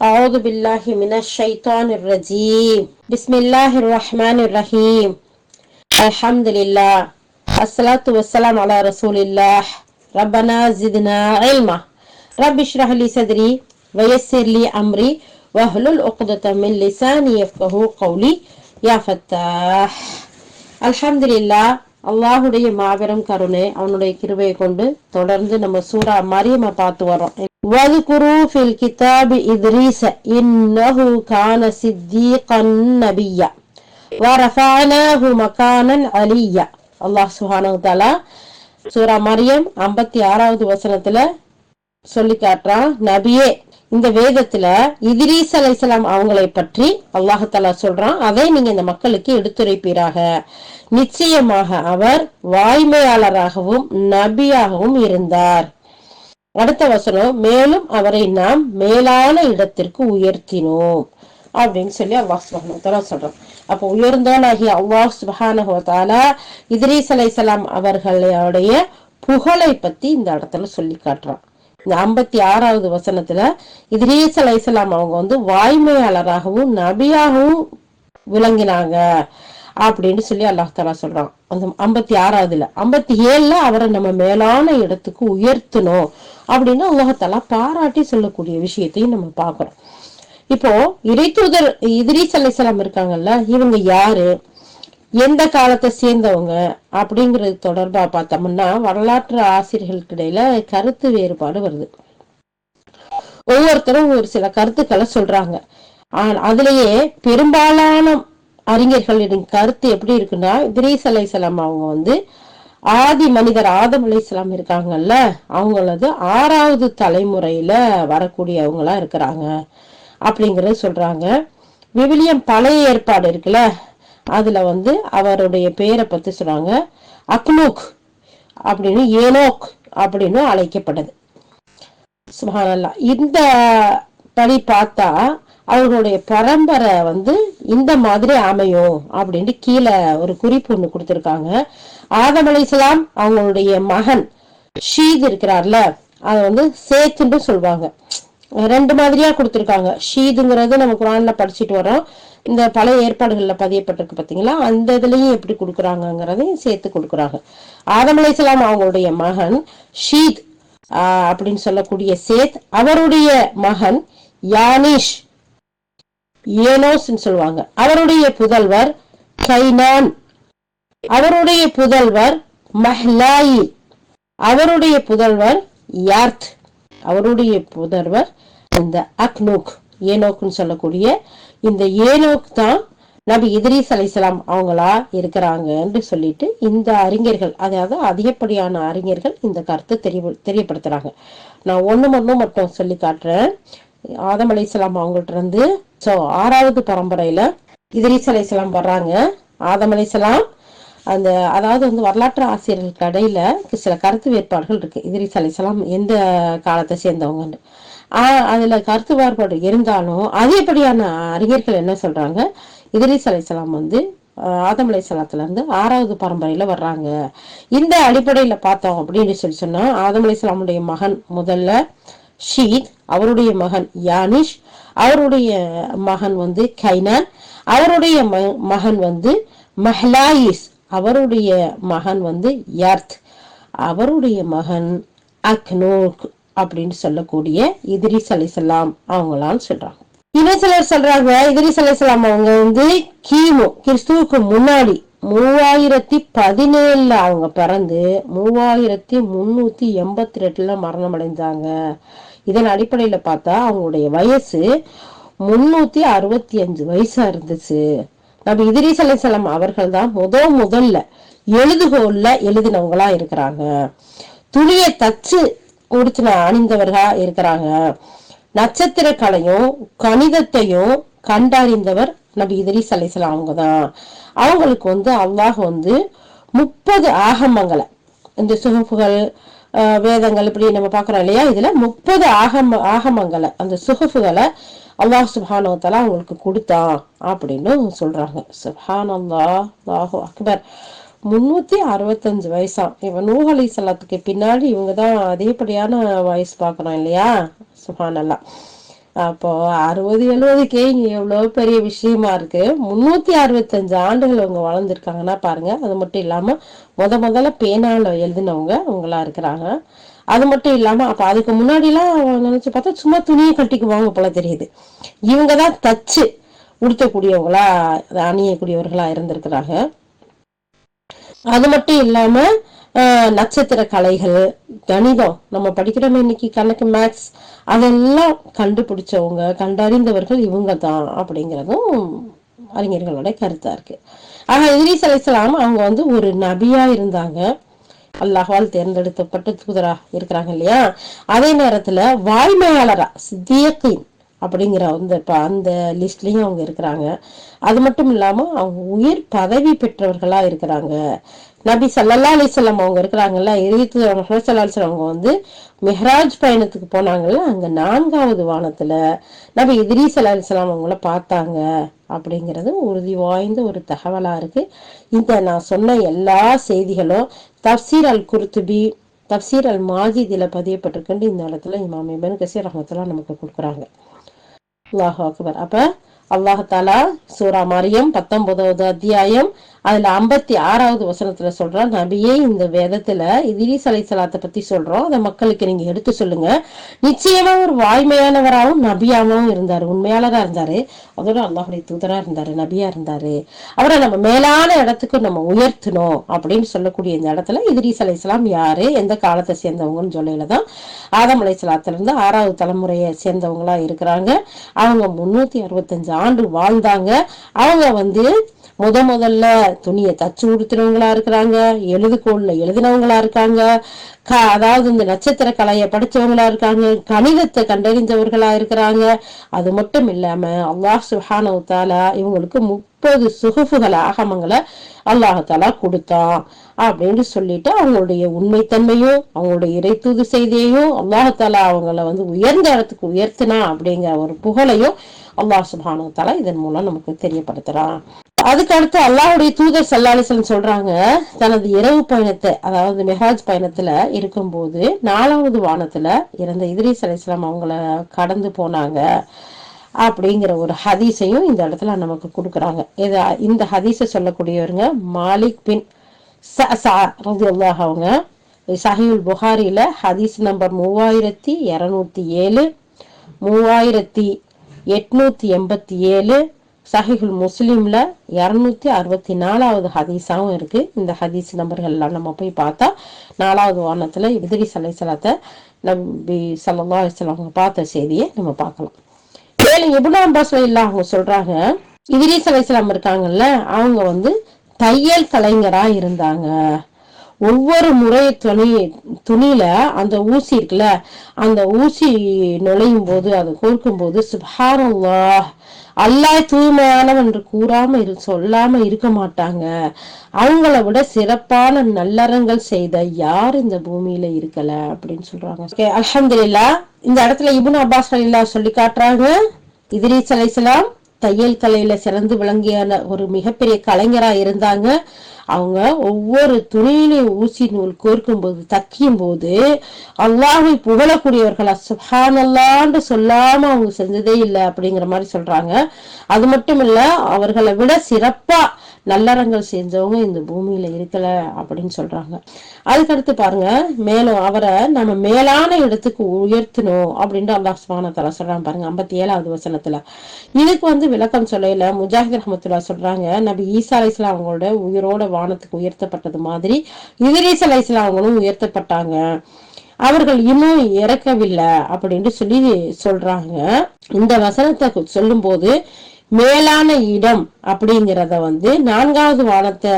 أعوذ بالله من الشيطان الرجيم بسم الله الرحمن الرحيم الحمد لله الصلاة والسلام على رسول الله ربنا زدنا علما رب اشرح لي صدري ويسر لي أمري واحلل عقدة من لساني يفقهوا قولي يا فتاح الحمد لله. அல்லாஹுடைய மாபெரும் கருணை அவனுடைய கிருபையை கொண்டு தொடர்ந்து நம்ம சூரா மரியமை பார்த்து வரோம். وَاذْكُرُوا فِي الْكِتَابِ إِدْرِيسَ إِنَّهُ كَانَ صِدِّيقًا نَبِيًّا وَرَفَعْنَاهُ مَكَانًا عَلِيًّا. அல்லாஹ் சுப்ஹானஹு வ தஆலா சூரா மரியம் 56வது வசனத்துல சொல்லி காட்டுறான், நபியே இந்த வேதத்துல இத்ரீஸ் அலைஹிஸ்ஸலாம் அவங்களை பற்றி அல்லாஹ் தஆலா சொல்றான், அதை நீங்க இந்த மக்களுக்கு எடுத்துரைப்பீராக. நிச்சயமாக அவர் வாய்மையாளராகவும் நபியாகவும் இருந்தார். அடுத்த வசனம், மேலும் அவரை நாம் மேலான இடத்திற்கு உயர்த்தினோம் அப்படின்னு சொல்லி அல்லாஹ் சுப்ஹானஹு வ தஆலா சொல்றான். அப்போ உயர்ந்தோனாகிய அல்லாஹ் சுப்ஹானஹு வ தஆலா இத்ரீஸ் அலைஹிஸ்ஸலாம் அவர்களுடைய புகழை பத்தி இந்த இடத்துல சொல்லி காட்டுறான். இந்த 56வது வசனத்துல இத்ரீஸ் அலைஹிஸ்ஸலாம் அவங்க வாய்மையாளராகவும் நபியாகவும் விளங்கினாங்க அப்படின்னு சொல்லி அல்லாஹ் தஆலா சொல்றான். அந்த 56வதுல 57ல அவரை நம்ம மேலான இடத்துக்கு உயர்த்தணும் அப்படின்னு அல்லாஹ் தஆலா பாராட்டி சொல்லக்கூடிய விஷயத்தையும் நம்ம பார்க்கிறோம். இப்போ இறைத்தூதர் இத்ரீஸ் அலைஹிஸ்ஸலாம் இருக்காங்கல்ல, இவங்க யாரு, எந்த காலத்தை சேர்ந்தவங்க அப்படிங்கிறது தொடர்பா பார்த்தோம்னா வரலாற்று ஆசிரியர்களுக்கு இடையில கருத்து வேறுபாடு வருது. ஒவ்வொருத்தரும் ஒரு சில கருத்துக்களை சொல்றாங்க. அதுலயே பெரும்பாலான அறிஞர்களின் கருத்து எப்படி இருக்குன்னா, இத்ரீஸ் அலைஹிஸ்ஸலாம் அவங்க ஆதி மனிதர் ஆதம் அலைஹிஸ்ஸலாம் இருக்காங்கல்ல, அவங்களது 6வது தலைமுறையில வரக்கூடியவங்களா இருக்கிறாங்க அப்படிங்கறது சொல்றாங்க. விவிலியம் பழைய ஏற்பாடு இருக்குல்ல, அதுல அவருடைய பேரை பத்தி சொல்றாங்க, அக்னூக் அப்படின்னு ஏனோக் அப்படின்னு அழைக்கப்படுது. சுப்ஹானல்லாஹ். இந்த படி பார்த்தா அவர்களுடைய பரம்பரை இந்த மாதிரி அமையும் அப்படின்ட்டு கீழே ஒரு குறிப்பு ஒண்ணு கொடுத்திருக்காங்க. ஆதம் அலைஹிஸ்ஸலாம் அவங்களுடைய மகன் ஷீத் இருக்கிறார்ல, அத சேத்துன்னு சொல்லுவாங்க. ரெண்டு மாதிரியா கொடுத்திருக்காங்க. ஷீதுங்கிறது நம்ம குர்ஆன்ல படிச்சுட்டு வரோம். இந்த பழைய ஏற்பாடுகள்ல பதியப்பட்டிருக்கு பாத்தீங்களா, அந்த இதுலயும் எப்படி கொடுக்குறாங்கிறதையும் சேர்த்து கொடுக்குறாங்க. ஆதம் அலைஹிஸ்ஸலாம் அவங்களுடைய மகன் ஷீத் அப்படின்னு சொல்லக்கூடிய சேத், அவருடைய மகன் யானிஷ் ஏனோஸ் சொல்லுவாங்க, அவருடைய புதல்வர் கைனான், அவருடைய புதல்வர் மஹ்லாயி, அவருடைய புதல்வர் யார்த், அவருடைய புதல்வர் இந்த அக்னூக் ஏனோக்னு சொல்லக்கூடிய இந்த ஏனோக் தான் நபி இத்ரீஸ் அலைஹிஸ்ஸலாம் அவங்களா இருக்கிறாங்கன்னு சொல்லிட்டு இந்த அறிஞர்கள், அதாவது அதிகப்படியான அறிஞர்கள் இந்த கருத்தை தெரியப்படுத்துறாங்க. நான் ஒண்ணு மட்டும் சொல்லி காட்டுறேன். ஆதம் அலைஹிஸ்ஸலாம் அவங்கள்ட்ட 6வது பரம்பரையில இத்ரீஸ் அலைஹிஸ்ஸலாம் வர்றாங்க. ஆதம் அலைஹிஸ்ஸலாம் அதாவது வரலாற்று ஆசிரியர்களுக்கு இடையில சில கருத்து வேறுபாடுகள் இருக்கு. இத்ரீஸ் அலைஹிஸ்ஸலாம் எந்த காலத்தை சேர்ந்தவங்கன்னு அதுல கருத்து வேறுபாடு இருந்தாலும் அதிகப்படியான அறிஞர்கள் என்ன சொல்றாங்க, இத்ரீஸ் அலைஹிஸ்ஸலாம் ஆதம் அலைஹிஸ்ஸலாத்துல இருந்து 6வது பரம்பரையில வர்றாங்க. இந்த அடிப்படையில பார்த்தோம் அப்படின்னு சொன்னா ஆதம் அலைஹிஸ்ஸலாமுடைய மகன் முதல்ல ஷீத், அவருடைய மகன் யானிஷ், அவருடைய மகன் கைனான், அவருடைய மகன் மஹ்லாயிஸ், அவருடைய மகன் யார்த், அவருடைய மகன் அக்னூக் அப்படின்னு சொல்லக்கூடிய இத்ரீஸ் அலைஹிஸ்ஸலாம் அவங்களான்னு சொல்றாங்க. இன்னும் சிலர் சொல்றாங்க இத்ரீஸ் அலைஹிஸ்ஸலாம் அவங்க கிமு கிறிஸ்துவுக்கு முன்னாடி 3017 அவங்க பிறந்து 3382 மரணம் அடைந்தாங்க. இதன் அடிப்படையில பார்த்தா அவங்களுடைய வயசு 365 வயசா இருந்துச்சு. நபி இத்ரீஸ் அலைஹிஸ்ஸலாம் அவர்கள் தான் முதல்ல எழுதுகோல்ல எழுதினவங்களா இருக்கிறாங்க. துணியை தச்சு உடுத்தின அணிந்தவர்களா இருக்கிறாங்க. நட்சத்திர கலையும் கணிதத்தையும் கண்டறிந்தவர் நபி இத்ரீஸ் அலைஹிஸ்ஸலாம் அவங்கதான். அவங்களுக்கு அல்லாஹ் 30 ஆகமங்களை, இந்த சுஹுஃபுகள் வேதங்கள் இப்படி நம்ம பாக்குறோம் இல்லையா, இதுல 30 ஆகமங்களை அந்த சுஹுஃபுகளை அல்லாஹ் சுப்ஹானஹு வ தஆலா அவங்களுக்கு கொடுத்தான் அப்படின்னு சொல்றாங்க. சுப்ஹானல்லாஹ், அல்லாஹு அக்பர். 365 வயசாம். இவன் நூஹ் அலைஹிஸ்ஸலாத்துக்கு பின்னாடி இவங்கதான் அதிகப்படியான வயசு பாக்குறோம் இல்லையா. சுப்ஹானல்லாஹ். அப்போ 60-70 இங்க எவ்வளவு பெரிய விஷயமா இருக்கு. 365 ஆண்டுகள் அவங்க வளர்ந்துருக்காங்கன்னா பாருங்க. அது மட்டும் இல்லாம முதல்ல பேனால எழுதினவங்க அவங்களா இருக்கிறாங்க. அது மட்டும் இல்லாம அப்ப அதுக்கு முன்னாடி எல்லாம் நினைச்சு பார்த்தா சும்மா துணியை கட்டிக்குவாங்க போல தெரியுது. இவங்கதான் தச்சு உடுத்தக்கூடியவங்களா அணியக்கூடியவர்களா இருந்திருக்கிறாங்க. அது மட்டும் இல்லாம நட்சத்திர கலைகள், கணிதம் நம்ம படிக்கிறோம் இன்னைக்கு கணக்கு, மேக்ஸ், அதெல்லாம் கண்டுபிடிச்சவங்க, கண்டறிந்தவர்கள் இவங்க தான் அப்படிங்கிறதும் அறிஞர்களோட கருத்தா இருக்கு. ஆனா இத்ரீஸ் அலைஹிஸ்ஸலாம் அவங்க வந்து ஒரு நபியா இருந்தாங்க. அல்லாஹ்வால் தேர்ந்தெடுக்கப்பட்ட தூதரா இருக்கிறாங்க இல்லையா. அதே நேரத்துல வாய்மையாளரா சித்தியக்கின் அப்படிங்கிற அந்த லிஸ்ட்லயும் அவங்க இருக்கிறாங்க. அது மட்டும் இல்லாம அவங்க உயர் பதவி பெற்றவர்களா இருக்கிறாங்க. நபி ஸல்லல்லாஹு அலைஹி வஸல்லம் அவங்க இருக்கிறாங்கல்ல, அவங்க வந்து மிஹ்ராஜ் பயணத்துக்கு போனாங்கல்ல, அங்க 4வது வானத்துல நபி இத்ரீஸ் அலைஹிஸ்ஸலாம் அவங்கள பார்த்தாங்க அப்படிங்கிறது உறுதி வாய்ந்த ஒரு தகவலா இருக்கு. இந்த நான் சொன்ன எல்லா செய்திகளும் தப்சீர் அல் குர்துபி, தப்சீர் அல் மாஜிதில பதியப்பட்டிருக்குன்னு இந்த இடத்துல இமாம் இப்னு கஸீர் ரஹ்மத்துல்லாஹ் நமக்கு கொடுக்குறாங்க. அல்லாஹு அக்பர். அப்ப அல்லாஹ் தாலா சூரா மரியம் 19வது அத்தியாயம் அதுல 56வது வசனத்துல சொல்றான், நபியே இந்த வேதத்துல இத்ரீஸ் அலைஹிஸ்ஸலாத்தை பத்தி சொல்றோம், அதை மக்களுக்கு நீங்க எடுத்து சொல்லுங்க. நிச்சயமா ஒரு வாய்மையானவராகவும் நபியாவும் இருந்தாரு, உண்மையாளரா இருந்தாரு, அதோட அல்லாஹுடைய தூதரா இருந்தாரு, நபியா இருந்தாரு. அவரை நம்ம மேலான இடத்துக்கு நம்ம உயர்த்தணும் அப்படின்னு சொல்லக்கூடிய இந்த இடத்துல இத்ரீஸ் அலைஹிஸ்ஸலாம் யாரு, எந்த காலத்தை சேர்ந்தவங்கன்னு சொல்லையிலதான் ஆதம் அலைஹிஸ்ஸலாத்துல இருந்து 6வது தலைமுறையை சேர்ந்தவங்களா இருக்கிறாங்க. அவங்க 365 ஆண்டு வாழ்ந்தாங்க. அவங்க வந்து முதல்ல துணியை தச்சு உடுத்தினவங்களா இருக்கிறாங்க, எழுதுகோள்ல எழுதினவங்களா இருக்காங்க, அதாவது இந்த நட்சத்திர கலையை படிச்சவங்களா இருக்காங்க, கணிதத்தை கண்டறிந்தவர்களா இருக்கிறாங்க. அது மட்டும் இல்லாம அல்லாஹ் சுப்ஹானஹு வ தஆலா இவங்களுக்கு 30 சுஹுஃபுகள் ஆகமங்களை அல்லாஹ் தஆலா கொடுத்தான் அப்படின்னு சொல்லிட்டு அவங்களுடைய உண்மைத்தன்மையும் அவங்களுடைய இறைத்தூது செய்தியையும் அல்லாஹ் தஆலா அவங்கள வந்து உயர்ந்த இடத்துக்கு உயர்த்தினா அப்படிங்கிற ஒரு புகழையும் அல்லாஹ் சுப்ஹானஹு வ தஆலா இதன் மூலம் நமக்கு தெரியப்படுத்துறான். அதுக்கு அடுத்து அல்லாஹ்வுடைய தூதர் ஸல்லல்லாஹு அலைஹி வஸல்லம் சொல்றாங்க, தனது இரவு பயணத்தை, அதாவது மெஹராஜ் பயணத்துல இருக்கும்போது 4வது வானத்துல இருந்த இத்ரீஸ் அலைஹிஸ்ஸலாம் அவங்கள கடந்து போனாங்க அப்படிங்கிற ஒரு ஹதீஸையும் இந்த இடத்துல நமக்கு கொடுக்குறாங்க. இந்த ஹதீஸை சொல்லக்கூடியவருங்க மாலிக் பின் சஅஸா ரலியல்லாஹு அவங்க சஹீஹுல் புகாரில ஹதீஸ் நம்பர் 3207, 3887, சஹீஹுல் முஸ்லிம்ல 264வது ஹதீஸாவும் இருக்கு. இந்த ஹதீஸ் நம்பர்கள் எல்லாம் நம்ம போய் பார்த்தா 4வது வானத்துல இத்ரீஸ் அலைஹிஸ்ஸலாத்தை நபி ஸல்லல்லாஹு அலைஹி வஸல்லம் அவங்க பார்த்த செய்தியை நம்ம பார்க்கலாம். மேலும் இப்னு அப்பாஸ் ரலியல்லாஹு அவங்க சொல்றாங்க, இத்ரீஸ் அலைஹிஸ்ஸலாம் இருக்காங்கல்ல, அவங்க வந்து தையல் கலைஞரா இருந்தாங்க. ஒவ்வொரு முறை துணியில அந்த ஊசி இருக்குல்ல, அந்த ஊசி நுழையும் போது அதை கோர்க்கும் போது சுப்ஹானல்லாஹ், அல்லாஹ் தூய்மையானவன் என்று சொல்லாம இருக்க மாட்டாங்க. அவங்கள விட சிறப்பான நல்லறங்கள் செய்த யார் இந்த பூமியில இருக்கல அப்படின்னு சொல்றாங்க. அல்ஹம்துலில்லாஹ். இந்த இடத்துல இப்னு அப்பாஸ் ரலியல்லாஹு சொல்லி காட்டுறாங்க, இத்ரீஸ் அலைஹிஸ்ஸலாம் தையல் கலையில சிறந்து விளங்கிய ஒரு மிகப்பெரிய கலைஞரா இருந்தாங்க. அவங்க ஒவ்வொரு துணியிலையும் ஊசி நூல் கோர்க்கும் போது, தைக்கும் போது அல்லாஹ்வை புகழக்கூடியவர்களா சுப்ஹானல்லாஹ்ன்னு சொல்லாம அவங்க செஞ்சதே இல்லை அப்படிங்கிற மாதிரி சொல்றாங்க. அது மட்டும் இல்ல, அவர்களை விட சிறப்பா நல்லறங்கள் செஞ்சவங்க இந்த பூமியில இருக்கல அப்படின்னு சொல்றாங்க. அதுக்கடுத்து பாருங்க, மேலும் அவரை நம்ம மேலான இடத்துக்கு உயர்த்தணும் அப்படின்ட்டு அல்லாஹ் சுப்ஹானஹு வ தஆலா சொல்றாங்க பாருங்க 57வது வசனத்துல. இதுக்கு வந்து விளக்கம் சொல்லையில முஜாஹித் ரஹ்மத்துல்லாஹ் சொல்றாங்க, நபி ஈசா அலைஹிஸ்ஸலாம் அவங்களோட உயிரோட வானத்துக்கு உயர்த்தப்பட்டது மாதிரி இத்ரீஸ் அலைஹிஸ்ஸலாம் அவங்களும் உயர்த்தப்பட்டாங்க, அவர்கள் இன்னும் இறக்கவில்லை அப்படின்னு சொல்றாங்க. இந்த வசனத்தை சொல்லும் போது மேலான இடம் அப்படிங்கிறத வந்து 4வது வானத்தை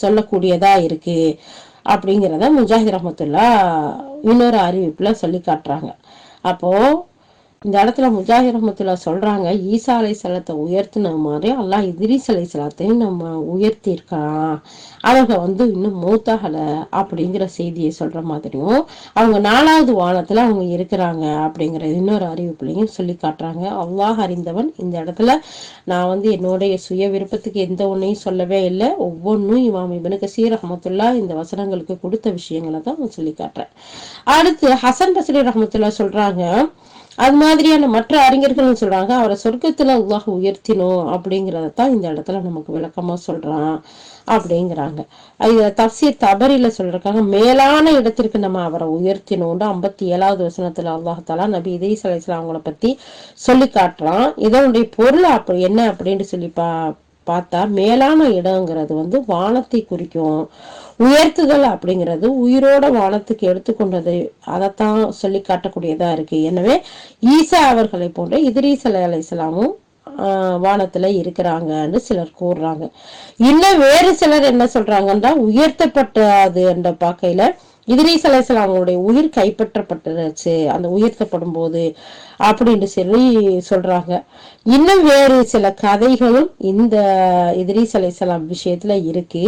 சொல்லக்கூடியதா இருக்கு அப்படிங்கிறத முஜாஹித் ரஹ்மத்துல்லாஹ் இன்னொரு அறிவிப்புல சொல்லி காட்டுறாங்க. அப்போ இந்த இடத்துல முஜாஹித் ரஹ்மத்துல்லாஹ் சொல்றாங்க, ஈசா அலைஹிஸ்ஸலாத்தை உயர்த்தின மாதிரி அல்லாஹ் இத்ரீஸ் அலைஹிஸ்ஸலாத்தையும் நம்ம உயர்த்திருக்கான், அவங்க வந்து இன்னும் மூத்தாகல அப்படிங்கிற செய்தியை சொல்ற மாதிரியும் அவங்க 4வது வானத்துல அவங்க இருக்கிறாங்க அப்படிங்கிற இன்னொரு அறிவிப்புலையும் சொல்லி காட்டுறாங்க. அல்லாஹ் அறிந்தவன். இந்த இடத்துல நான் வந்து என்னுடைய சுய விருப்பத்துக்கு எந்த ஒன்னையும் சொல்லவே இல்லை, ஒவ்வொன்றும் இமாம் இப்னு கஸீர் ரஹ்மத்துல்லாஹ் இந்த வசனங்களுக்கு கொடுத்த விஷயங்களை தான் சொல்லி காட்டுறேன். அடுத்து ஹசன் பஸ்ரி ரஹ்மத்துல்லாஹ் சொல்றாங்க, அது மாதிரியான மற்ற அறிஞர்கள் சொல்றாங்க அவரை சொர்க்கத்துல அல்லாஹ் உயர்த்தினோம் அப்படிங்கறதான் இந்த இடத்துல நமக்கு விளக்கமா சொல்றான் அப்படிங்கிறாங்க. இது தப்சீர் தபரில சொல்றாங்க, மேலான இடத்திற்கு நம்ம அவரை உயர்த்தினோம்னு 57வது வசனத்துல அல்லாஹாலா நபி இதீஸ் அலைஹிஸ்ஸலாம் அவங்கள பத்தி சொல்லி காட்டுறான். இதனுடைய பொருள் அப்படி என்ன அப்படின்னு சொல்லி பார்த்தா, மேலான இடங்கிறது வந்து வானத்தை குறிக்கும். உயர்த்துதல் அப்படிங்கிறது உயிரோட வானத்துக்கு எடுத்துக்கொண்டது, அதைத்தான் சொல்லி காட்டக்கூடியதா இருக்கு. எனவே ஈசா அவர்களை போன்ற இத்ரீஸ் அலைஹிஸ்ஸலாமும் வானத்துல இருக்கிறாங்கன்னு சிலர் கூறுறாங்க. இன்னும் வேறு சிலர் என்ன சொல்றாங்கன்னா, உயர்த்தப்பட்டது என்ற பார்க்கையில இத்ரீஸ் அலைஹிஸ்ஸலாம் அவங்களுடைய உயிர் கைப்பற்றப்பட்டுருச்சு அந்த உயர்த்தப்படும் போது அப்படின்னு சொல்லி சொல்றாங்க. இன்னும் வேறு சில கதைகளும் இந்த இத்ரீஸ் அலைஹிஸ்ஸலாம் விஷயத்துல இருக்கு.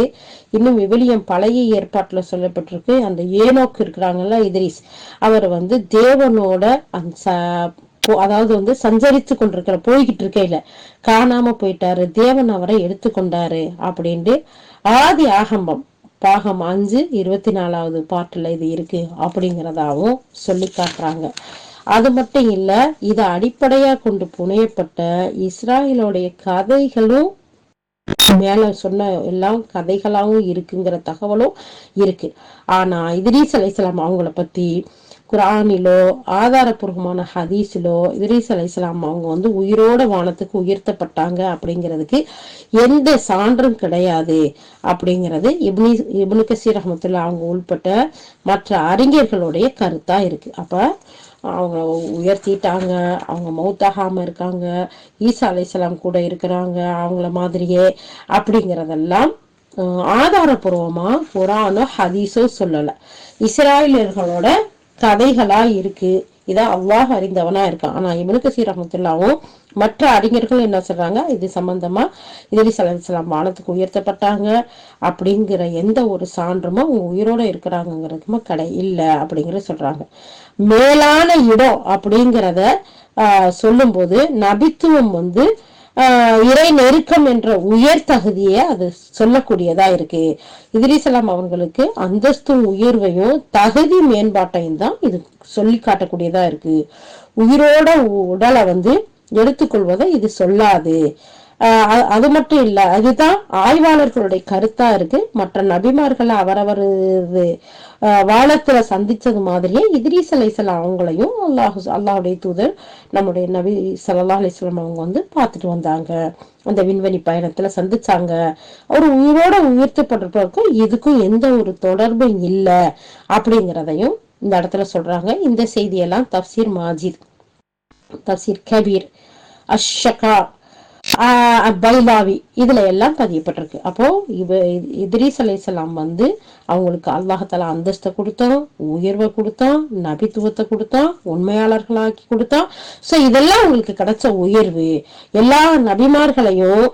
இன்னும் விவிலியம் பழைய ஏற்பாட்டுல சொல்லப்பட்டிருக்கு, அந்த ஏனோக்கு இருக்கிறாங்கல்ல இத்ரீஸ், அவர் வந்து தேவனோட அந்த அதாவது வந்து சஞ்சரித்து கொண்டிருக்கிற போய்கிட்டு இருக்கையில காணாம போயிட்டாரு, தேவன் அவரை எடுத்துக்கொண்டாரு அப்படின்ட்டு ஆதி ஆகம்பம் பாகம் 5:24 பாட்டுல இது இருக்கு அப்படிங்கிறதாவும் சொல்லி காட்டுறாங்க. அது மட்டும் இல்ல, இதை அடிப்படையா கொண்டு புனையப்பட்ட இஸ்ராயலோடைய கதைகளும் மேல சொன்ன எல்லாம் கதைகளாவும் இருக்குங்கிற தகவலும் இருக்கு. ஆனா இத்ரீஸ் அலைஹிஸ்ஸலாம் அவங்கள பத்தி குரானிலோ ஆதாரபூர்வமான ஹதீஸிலோ இத்ரீஸ் அலைஹிஸ்ஸலாம் அவங்க வந்து உயிரோட வானத்துக்கு உயர்த்தப்பட்டாங்க அப்படிங்கிறதுக்கு எந்த சான்றும் கிடையாது அப்படிங்கிறது இப்னு கசீர் ரஹ்மத்துல்லாஹி அவங்க உள்பட்ட மற்ற அறிஞர்களுடைய கருத்தா இருக்கு. அப்ப அவங்க உயர்த்திட்டாங்க, அவங்க மௌத்தாகாம இருக்காங்க, ஈசா அலைஹிஸ்ஸலாம் கூட இருக்கிறாங்க அவங்கள மாதிரியே அப்படிங்கிறதெல்லாம் ஆதாரபூர்வமா குரானோ ஹதீஸோ சொல்லல, இஸ்ராயலர்களோட கதைகளா இருக்கு. இத அல்லாஹ் அறிந்தவனா இருக்கான். ஆனா இப்னு கசீர் ரஹ்மத்துல்லாஹி மற்ற அறிஞர்கள் என்ன சொல்றாங்க, இது சம்பந்தமா இத்ரீஸ் அலைஹிஸ்ஸலாம் வானத்துக்கு உயர்த்தப்பட்டாங்க அப்படிங்கிற எந்த ஒரு சான்றுமோ அவங்க உயிரோட இருக்கிறாங்கிறதுக்குமா இல்ல அப்படிங்கிற சொல்றாங்க. மேலான இடம் அப்படிங்கிறத சொல்லும் போது நபித்துவம் வந்து இறை நெருக்கம் என்ற உயர் தகுதியை அது சொல்லக்கூடியதா இருக்கு. இத்ரீஸ் அலைஹிஸ்ஸலாம் அவங்களுக்கு அந்தஸ்தும் உயர்வையும் தகுதி மேம்பாட்டையும் தான் இது சொல்லி காட்டக்கூடியதா இருக்கு. உயிரோட உடலை வந்து எடுத்துக்கொள்வதை இது சொல்லாது. அது மட்டும் இல்ல, அதுதான் ஆய்வாளர்களுடைய கருத்தா இருக்கு. மற்ற நபிமார்கள் அவரவர் வானத்துல சந்திச்சது மாதிரியே இத்ரீஸ் அலைஹிஸ்ஸலாம் அவங்களையும் அல்லாஹுடைய தூதர் நம்முடைய நபி ஸல்லல்லாஹு அலைஹி வஸல்லம் அவங்க வந்து பார்த்துட்டு வந்தாங்க, அந்த விண்வெளி பயணத்துல சந்திச்சாங்க. அவர் உயிரோட உயர்த்தப்பட்டிருப்பதற்கும் இதுக்கும் எந்த ஒரு தொடர்பும் இல்லை அப்படிங்கிறதையும் இந்த இடத்துல சொல்றாங்க. இந்த செய்தியெல்லாம் தப்சீர் மாஜித், தப்சீர் கபீர், அஷ்ஷகா, பைலாவி இதுல எல்லாம் பதியப்பட்டிருக்கு. அப்போ இத்ரீஸ் அலைஹிஸ்ஸலாம் வந்து அவங்களுக்கு அல்லாஹ்தாலா அந்தஸ்தை கொடுத்தான், உயர்வை கொடுத்தான், நபித்துவத்தை கொடுத்தான், உண்மையாளர்களாக்கி கொடுத்தான். சோ இதெல்லாம் அவங்களுக்கு கிடைச்ச உயர்வு. எல்லா நபிமார்களையும்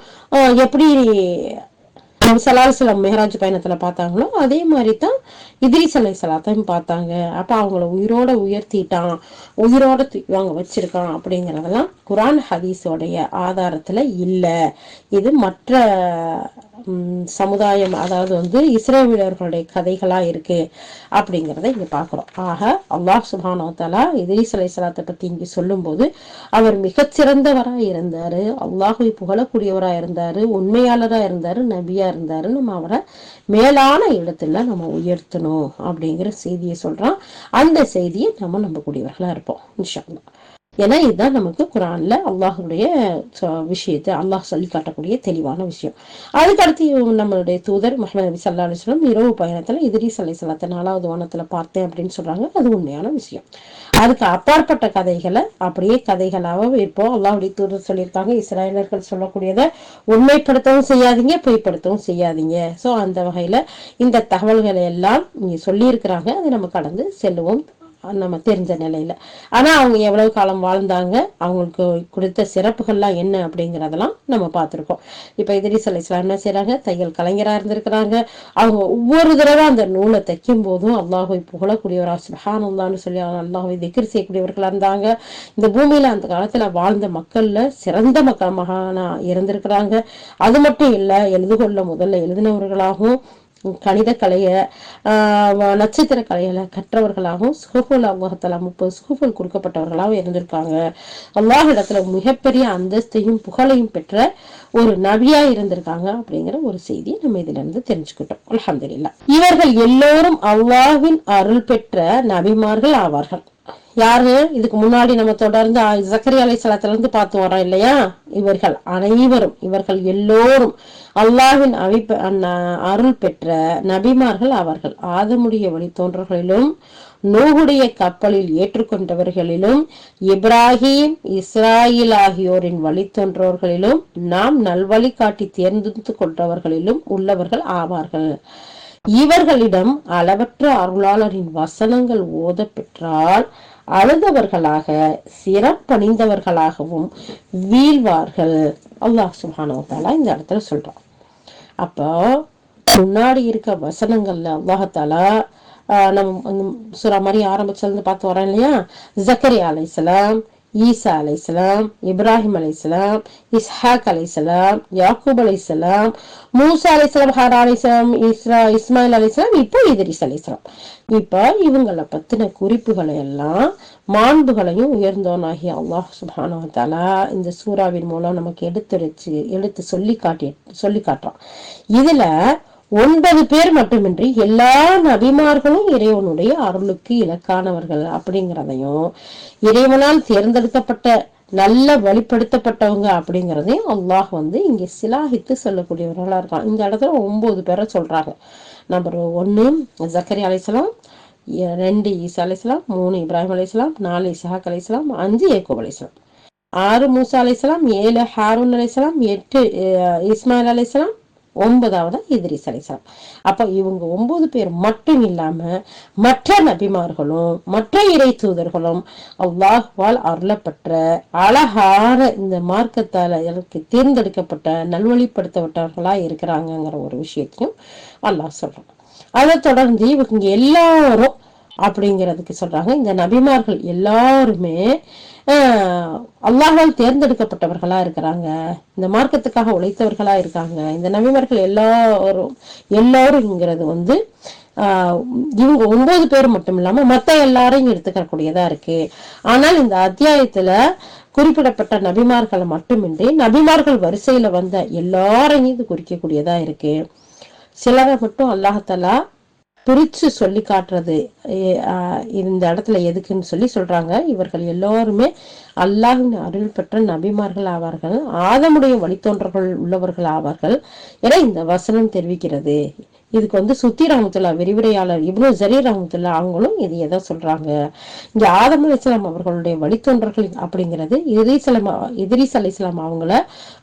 எப்படி சலாஹ் மெஹராஜ் பயணத்துல பார்த்தாங்களோ அதே மாதிரிதான் இத்ரீஸ் அலைஹிஸ்ஸலாத்தையும் பார்த்தாங்க. அப்ப அவங்கள உயிரோட உயர்த்திட்டான், உயிரோட அவங்க வச்சிருக்கான் அப்படிங்கறதெல்லாம் குரான் ஹதீஸோடைய ஆதாரத்துல இல்ல. இது மற்ற சமுதாயம், அதாவது வந்து இஸ்ரேலியர்களுடைய கதைகளா இருக்கு அப்படிங்கறத இங்க பாக்குறோம். ஆக அல்லாஹ் சுப்ஹானஹு வ தஆலா இத்ரீஸ் அலைஹிஸ்ஸலாத்தை பத்தி இங்க சொல்லும் போது அவர் மிகச்சிறந்தவரா இருந்தாரு, அல்லாஹ்வை புகழக்கூடியவரா இருந்தாரு, உண்மையாளரா இருந்தாரு, நபியா இருந்தாரு. நம்ம அவரை மேலான இடத்துல நம்ம உயர்த்தணும் அப்படிங்கிற செய்தியை சொல்றான். அந்த செய்தியை நம்ம நம்பக்கூடியவர்களா இருப்போம் இன்ஷா அல்லாஹ். ஏன்னா இதுதான் நமக்கு குரான்ல அல்லாஹுடைய விஷயத்தை அல்லாஹ் சொல்லி காட்டக்கூடிய தெளிவான விஷயம். அதுக்கடுத்து நம்மளுடைய தூதர் முஹம்மது நபி ஸல்லல்லாஹு அலைஹி வஸல்லம் இரவு பயணத்துல இத்ரீஸ் அலைஹிஸ்ஸலாத்தை 4வது வானத்துல பார்த்தேன் அப்படின்னு சொல்றாங்க. அது உண்மையான விஷயம். அதுக்கு அப்பாற்பட்ட கதைகளை அப்படியே கதைகளாக வைப்போம். அல்லாஹ்வுடைய தூதர் சொல்லியிருக்காங்க, இஸ்ராயலர்கள் சொல்லக்கூடியதை உண்மைப்படுத்தவும் செய்யாதீங்க, பொய்ப்படுத்தவும் செய்யாதீங்க. சோ அந்த வகையில இந்த தகவல்களை எல்லாம் நீங்க சொல்லி இருக்கிறாங்க, அதை நம்ம கடந்து செல்லுவோம் நம்ம தெரிஞ்ச நிலையில. ஆனா அவங்க எவ்வளவு காலம் வாழ்ந்தாங்க, அவங்களுக்கு கொடுத்த சிறப்புகள்லாம் என்ன அப்படிங்கறதெல்லாம் நம்ம பார்த்திருக்கோம். இப்ப இத்ரீஸ் அலைஹிஸ்ஸலாம் என்ன செய்யறாங்க, தையல் கலைஞரா இருந்திருக்கிறாங்க. அவங்க ஒவ்வொரு தடவை அந்த நூலை தைக்கும் போதும் அல்லாஹ்வை புகழக்கூடியவரா சுப்ஹானல்லாஹ்னு சொல்லி அல்லாஹ்வை திக்ர் செய்யக்கூடியவர்களா இருந்தாங்க. இந்த பூமியில அந்த காலத்துல வாழ்ந்த மக்கள்ல சிறந்த மகானா இருந்திருக்கிறாங்க. அது மட்டும் இல்ல, எழுதுகொள்ள முதல்ல எழுதினவர்களாகவும் கணித கலைய நட்சத்திர கலையில கற்றவர்களாகவும் சுகூஃபுல் அல்லாஹால 30 சுகூஃபுல் கொடுக்கப்பட்டவர்களாகவும் இருந்திருக்காங்க. அல்லாஹ் இடத்துல மிகப்பெரிய அந்தஸ்தையும் புகழையும் பெற்ற ஒரு நபியா இருந்திருக்காங்க அப்படிங்கிற ஒரு செய்தி நம்ம இதுல இருந்து தெரிஞ்சுக்கிட்டோம். அல்ஹம்துலில்லாஹ். இவர்கள் எல்லோரும் அல்லாஹ்வின் அருள் பெற்ற நபிமார்கள் ஆவார்கள். யாரு? இதுக்கு முன்னாடி நம்ம தொடர்ந்து ஜக்கரியா அலைஹிஸ்ஸலாத்துல இருந்து பார்த்து வரோம் இல்லையா? இவர்கள் அனைவரும், இவர்கள் எல்லோரும் அல்லாஹ்வின் அருள் பெற்ற நபிமார்கள் ஆவார்கள். ஆதமுடைய வழித்தோன்றர்களிலும் நூஹுடைய கப்பலில் ஏற்றுக்கொண்டவர்களிலும் இப்ராஹிம் இஸ்ராயில் ஆகியோரின் வழித்தோன்றவர்களிலும் நாம் நல்வழி காட்டி தேர்ந்தெடுத்து கொண்டவர்களிலும் உள்ளவர்கள் ஆவார்கள். இவர்களிடம் அளவற்ற அருளாளரின் வசனங்கள் ஓத பெற்றால் அழுதவர்களாக சிறப்பணிந்தவர்களாகவும் வீழ்வார்கள். அல்லாஹ் சுப்ஹானஹு வ தஆலா இந்த இடத்துல சொல்றான். அப்போ முன்னாடி இருக்க வசனங்கள்ல அல்லாஹாலா நம்ம சூரா மாதிரி ஆரம்பிச்சதுல இருந்து பார்த்து வரோம் இல்லையா? ஜக்கரியா அலைஹிஸ்ஸலாம், ஈசா அலைஹிஸ்ஸலாம், இப்ராஹிம் அலைஹிஸ்ஸலாம், இஸ்ஹாக் அலைஹிஸ்ஸலாம், யாக்கூப் அலைஹிஸ்ஸலாம், மூசா அலைஹிஸ்ஸலாம், ஹாரா அலைஹிஸ்ஸலாம், இஸ்மாயில் அலைஹிஸ்ஸலாம், இப்போ இத்ரீஸ் அலைஹிஸ்ஸலாம். இப்ப இவங்களை பத்தின குறிப்புகளை எல்லாம் மாண்புகளையும் உயர்ந்தோனாகிய அல்லாஹ் சுப்ஹானஹு வ தஆலா இந்த சூறாவின் மூலம் நமக்கு எடுத்து சொல்லி காட்டுறான். இதுல 9 பேர் மட்டுமின்றி எல்லா நபிமார்களும் இறைவனுடைய அருளுக்கு இலக்கானவர்கள் அப்படிங்கிறதையும், இறைவனால் தேர்ந்தெடுக்கப்பட்ட நல்ல வழிப்படுத்தப்பட்டவங்க அப்படிங்கிறதையும் அல்லாஹ் இங்க சிலாகித்து சொல்லக்கூடியவர்களா இருக்கான். இந்த இடத்துல 9 பேரை சொல்றாங்க. நம்பர் 1 ஜக்கரியா அலைஹிஸ்ஸலாம், 2 ஈசா அலைஹிஸ்ஸலாம், 3 இப்ராஹிம் அலைஹிஸ்ஸலாம், 4 இஸ்ஹாக் அலைஹிஸ்ஸலாம், 5 யாக்கூப் அலைஹிஸ்ஸலாம், 6 மூசா அலைஹிஸ்ஸலாம், 7 ஹாரூன் அலைஹிஸ்ஸலாம், 8 இஸ்மாயில் அலைஹிஸ்ஸலாம், 9வது இத்ரீஸ் அலைஹிஸ்ஸலாம். அப்ப இவங்க 9 பேர் மட்டும் இல்லாம மற்ற நபிமார்களும் மற்ற இறை தூதர்களும் அல்லாஹ்வால் அருளப்பட்ட அழகான இந்த மார்க்கத்தால எனக்கு தேர்ந்தெடுக்கப்பட்ட நல்வழிப்படுத்தப்பட்டவர்களா இருக்கிறாங்கிற ஒரு விஷயத்தையும் அல்லாஹ் சொல்றான். அதை தொடர்ந்து இவங்க எல்லாரும் அப்படிங்கிறதுக்கு சொல்றாங்க. இந்த நபிமார்கள் எல்லாருமே அல்லாஹ்வால் தேர்ந்தெடுக்கப்பட்டவர்களா இருக்கிறாங்க, இந்த மார்க்கத்துக்காக உழைத்தவர்களா இருக்காங்க. இந்த நபிமார்கள் எல்லாரும்ங்கிறது இவங்க 9 பேர் மட்டும் இல்லாம மத்த எல்லாரையும் எடுத்துக்கக்கூடியதா இருக்கு. ஆனால் இந்த அத்தியாயத்துல குறிப்பிடப்பட்ட நபிமார்களை மட்டுமின்றி நபிமார்கள் வரிசையில வந்த எல்லாரையும் இது குறிக்கக்கூடியதா இருக்கு. சிலரை மட்டும் அல்லாஹ்தாலா பிரிச்சு சொல்லி காட்டுறது இந்த இடத்துல எதுக்குன்னு சொல்றாங்க. இவர்கள் எல்லோருமே அல்லாஹ்வின் அருள் பெற்ற நபிமார்கள் ஆவார்கள், ஆதமுடைய வழித்தோன்றர்கள் உள்ளவர்கள் ஆவார்கள் என இந்த வசனம் தெரிவிக்கிறது. இதுக்கு சுத்தி ரஹ்மத்துல்லா விரிவுரையாளர் இப்னு ஜரீர் ரஹ்மத்துல்லா அவங்களும் இது எதை சொல்றாங்க, இங்க ஆதம் அலைஹிஸ்ஸலாம் அவர்களுடைய வழித்தோன்றர்கள் அப்படிங்கிறது இத்ரீஸ் அலைஹிஸ்ஸலாம் அவங்கள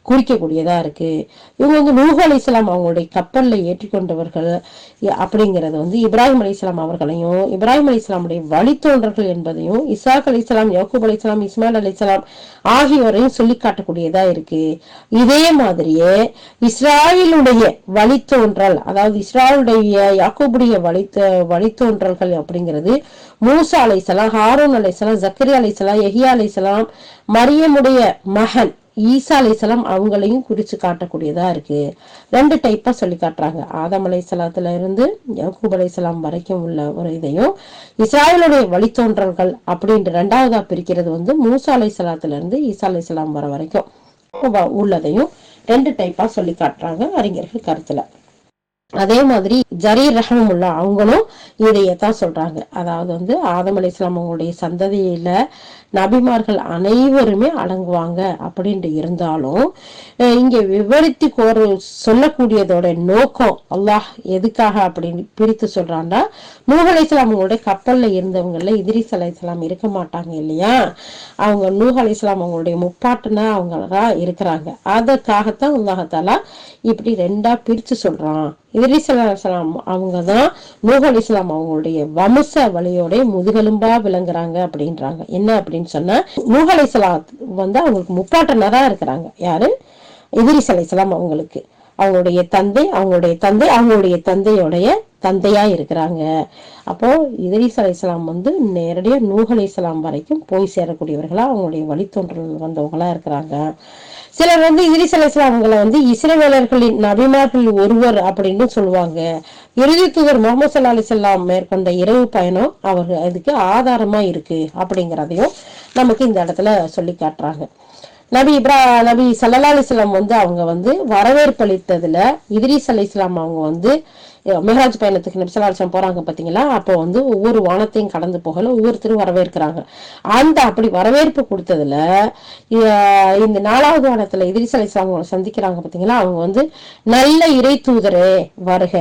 குறிக்கக்கூடியதா இருக்கு. இவங்க நூஹ் அலைஹிஸ்ஸலாம் அவங்களுடைய கப்பல்ல ஏற்றிக்கொண்டவர்கள் அப்படிங்கிறது இப்ராஹிம் அலைஹிஸ்ஸலாம் அவர்களையும் இப்ராஹிம் அலைஹிஸ்ஸலாமுடைய வழித்தோன்றர்கள் என்பதையும் இஸ்ஹாக் அலைஹிஸ்ஸலாம், யாக்கூப் அலைஹிஸ்ஸலாம், இஸ்மாயில் அலைஹிஸ்ஸலாம் ஆகியோரையும் சொல்லி காட்டக்கூடியதா இருக்கு. இதே மாதிரியே இஸ்ராயலுடைய வழித்தோன்றல், அதாவது இஸ்ராயலுடைய யாக்கூபுடைய வழித்தோன்றல்கள் அப்படிங்கிறது மூசா அலைஹிஸ்ஸலாம், ஹாரூன் அலைஹிஸ்ஸலாம், ஜக்கரியா அலைஹிஸ்ஸலாம், யஹ்யா அலைஹிஸ்ஸலாம், மரியமுடைய மகன் ஈசா அலைஹிஸ்ஸலாம் அவங்களையும் குறிச்சு காட்டக்கூடியதா இருக்கு. 2 டைப்பா சொல்லி காட்டுறாங்க. ஆதம் அலைஹிஸ்ஸலாத்துல இருந்து யாக்கூப் அலைஹிஸ்ஸலாம் வரைக்கும் உள்ள ஒரு இதையும், இஸ்ராயலுடைய வழித்தோன்றல்கள் அப்படின்ட்டு 2வதா பிரிக்கிறது மூசா அலைஹிஸ்ஸலாத்துல இருந்து ஈசா அலைஹிஸ்ஸலாம் வர வரைக்கும் உள்ளதையும் 2 டைப்பா சொல்லி காட்டுறாங்க அறிஞர்கள் கருத்துல. அதே மாதிரி ஜரீர் ரஹ்மத்துல்லா அவங்களும் இதையத்தான் சொல்றாங்க. அதாவது ஆதம் அலைஹிஸ்ஸலாம் அவங்களுடைய சந்ததியில நபிமார்கள் அனைவருமே அடங்குவாங்க அப்படின்ட்டு இருந்தாலும் இங்க விவரித்து சொல்லக்கூடியதோட நோக்கம் அல்லாஹ் எதுக்காக அப்படின்னு பிரித்து சொல்றான்னா, நூஹ் அலைஹிஸ்ஸலாம் அவங்களுடைய கப்பல்ல இருந்தவங்கல இத்ரீஸ் அலைஹிஸ்ஸலாம் இருக்க மாட்டாங்க இல்லையா? அவங்க நூஹ் அலைஹிஸ்ஸலாம் அவங்களுடைய முப்பாட்டனா அவங்களா இருக்கிறாங்க. அதற்காகத்தான் அல்லாஹ் தஆலா இப்படி 2ஆ பிரிச்சு சொல்றான். இத்ரீஸ் அலைஹிஸ்ஸலாம் அவங்கதான் நூஹ் அலைஹிஸ்ஸலாம் அவங்களுடைய வம்ச வழியோட முதுகெலும்பா விளங்குறாங்க அப்படின்றாங்க. என்ன அப்படின்னு சொன்னா, நூஹ் அலைஹிஸ்ஸலாம் அவங்களுக்கு முப்பாட்டனரா இருக்கிறாங்க. யாரு? இத்ரீஸ் அலைஹிஸ்ஸலாம் அவங்களுக்கு அவங்களுடைய தந்தையோடைய தந்தையா இருக்கிறாங்க. அப்போ இத்ரீஸ் அலைஹிஸ்ஸலாம் நேரடியா நூஹ் அலைஹிஸ்ஸலாம் வரைக்கும் போய் சேரக்கூடியவர்களா அவங்களுடைய வழித்தோன்றல் வந்தவங்களா இருக்கிறாங்க. சிலர் இத்ரீஸ் அலைஹிஸ்ஸலாம் அவங்கள இஸ்ரவேலர்களின் நபிமார்கள் ஒருவர் அப்படின்னு சொல்லுவாங்க. இறுதி தூதர் முகமது ஸல்லல்லாஹு அலைஹி வஸல்லம் மேற்கொண்ட இரவு பயணம் அவர்கள் அதுக்கு ஆதாரமா இருக்கு அப்படிங்கிறதையும் நமக்கு இந்த இடத்துல சொல்லி காட்டுறாங்க. நபி ஸல்லல்லாஹு அலைஹி வஸல்லம் அவங்க வரவேற்பளித்ததுல இத்ரீஸ் அலைஹிஸ்ஸலாம் அவங்க மிஹ்ராஜ் பயணத்துக்கு நபி ஸல்லல்லாஹு அலைஹி வஸல்லம் போறாங்க பாத்தீங்களா, அப்போ ஒவ்வொரு வானத்தையும் கடந்து போகல ஒவ்வொருத்தரும் வரவேற்கிறாங்க. அப்படி வரவேற்பு கொடுத்ததுல இந்த 4வது வானத்துல இத்ரீஸ் அலைஹிஸ்ஸலாம் அவங்க சந்திக்கிறாங்க பாத்தீங்களா, அவங்க நல்ல இறை தூதரே வருக,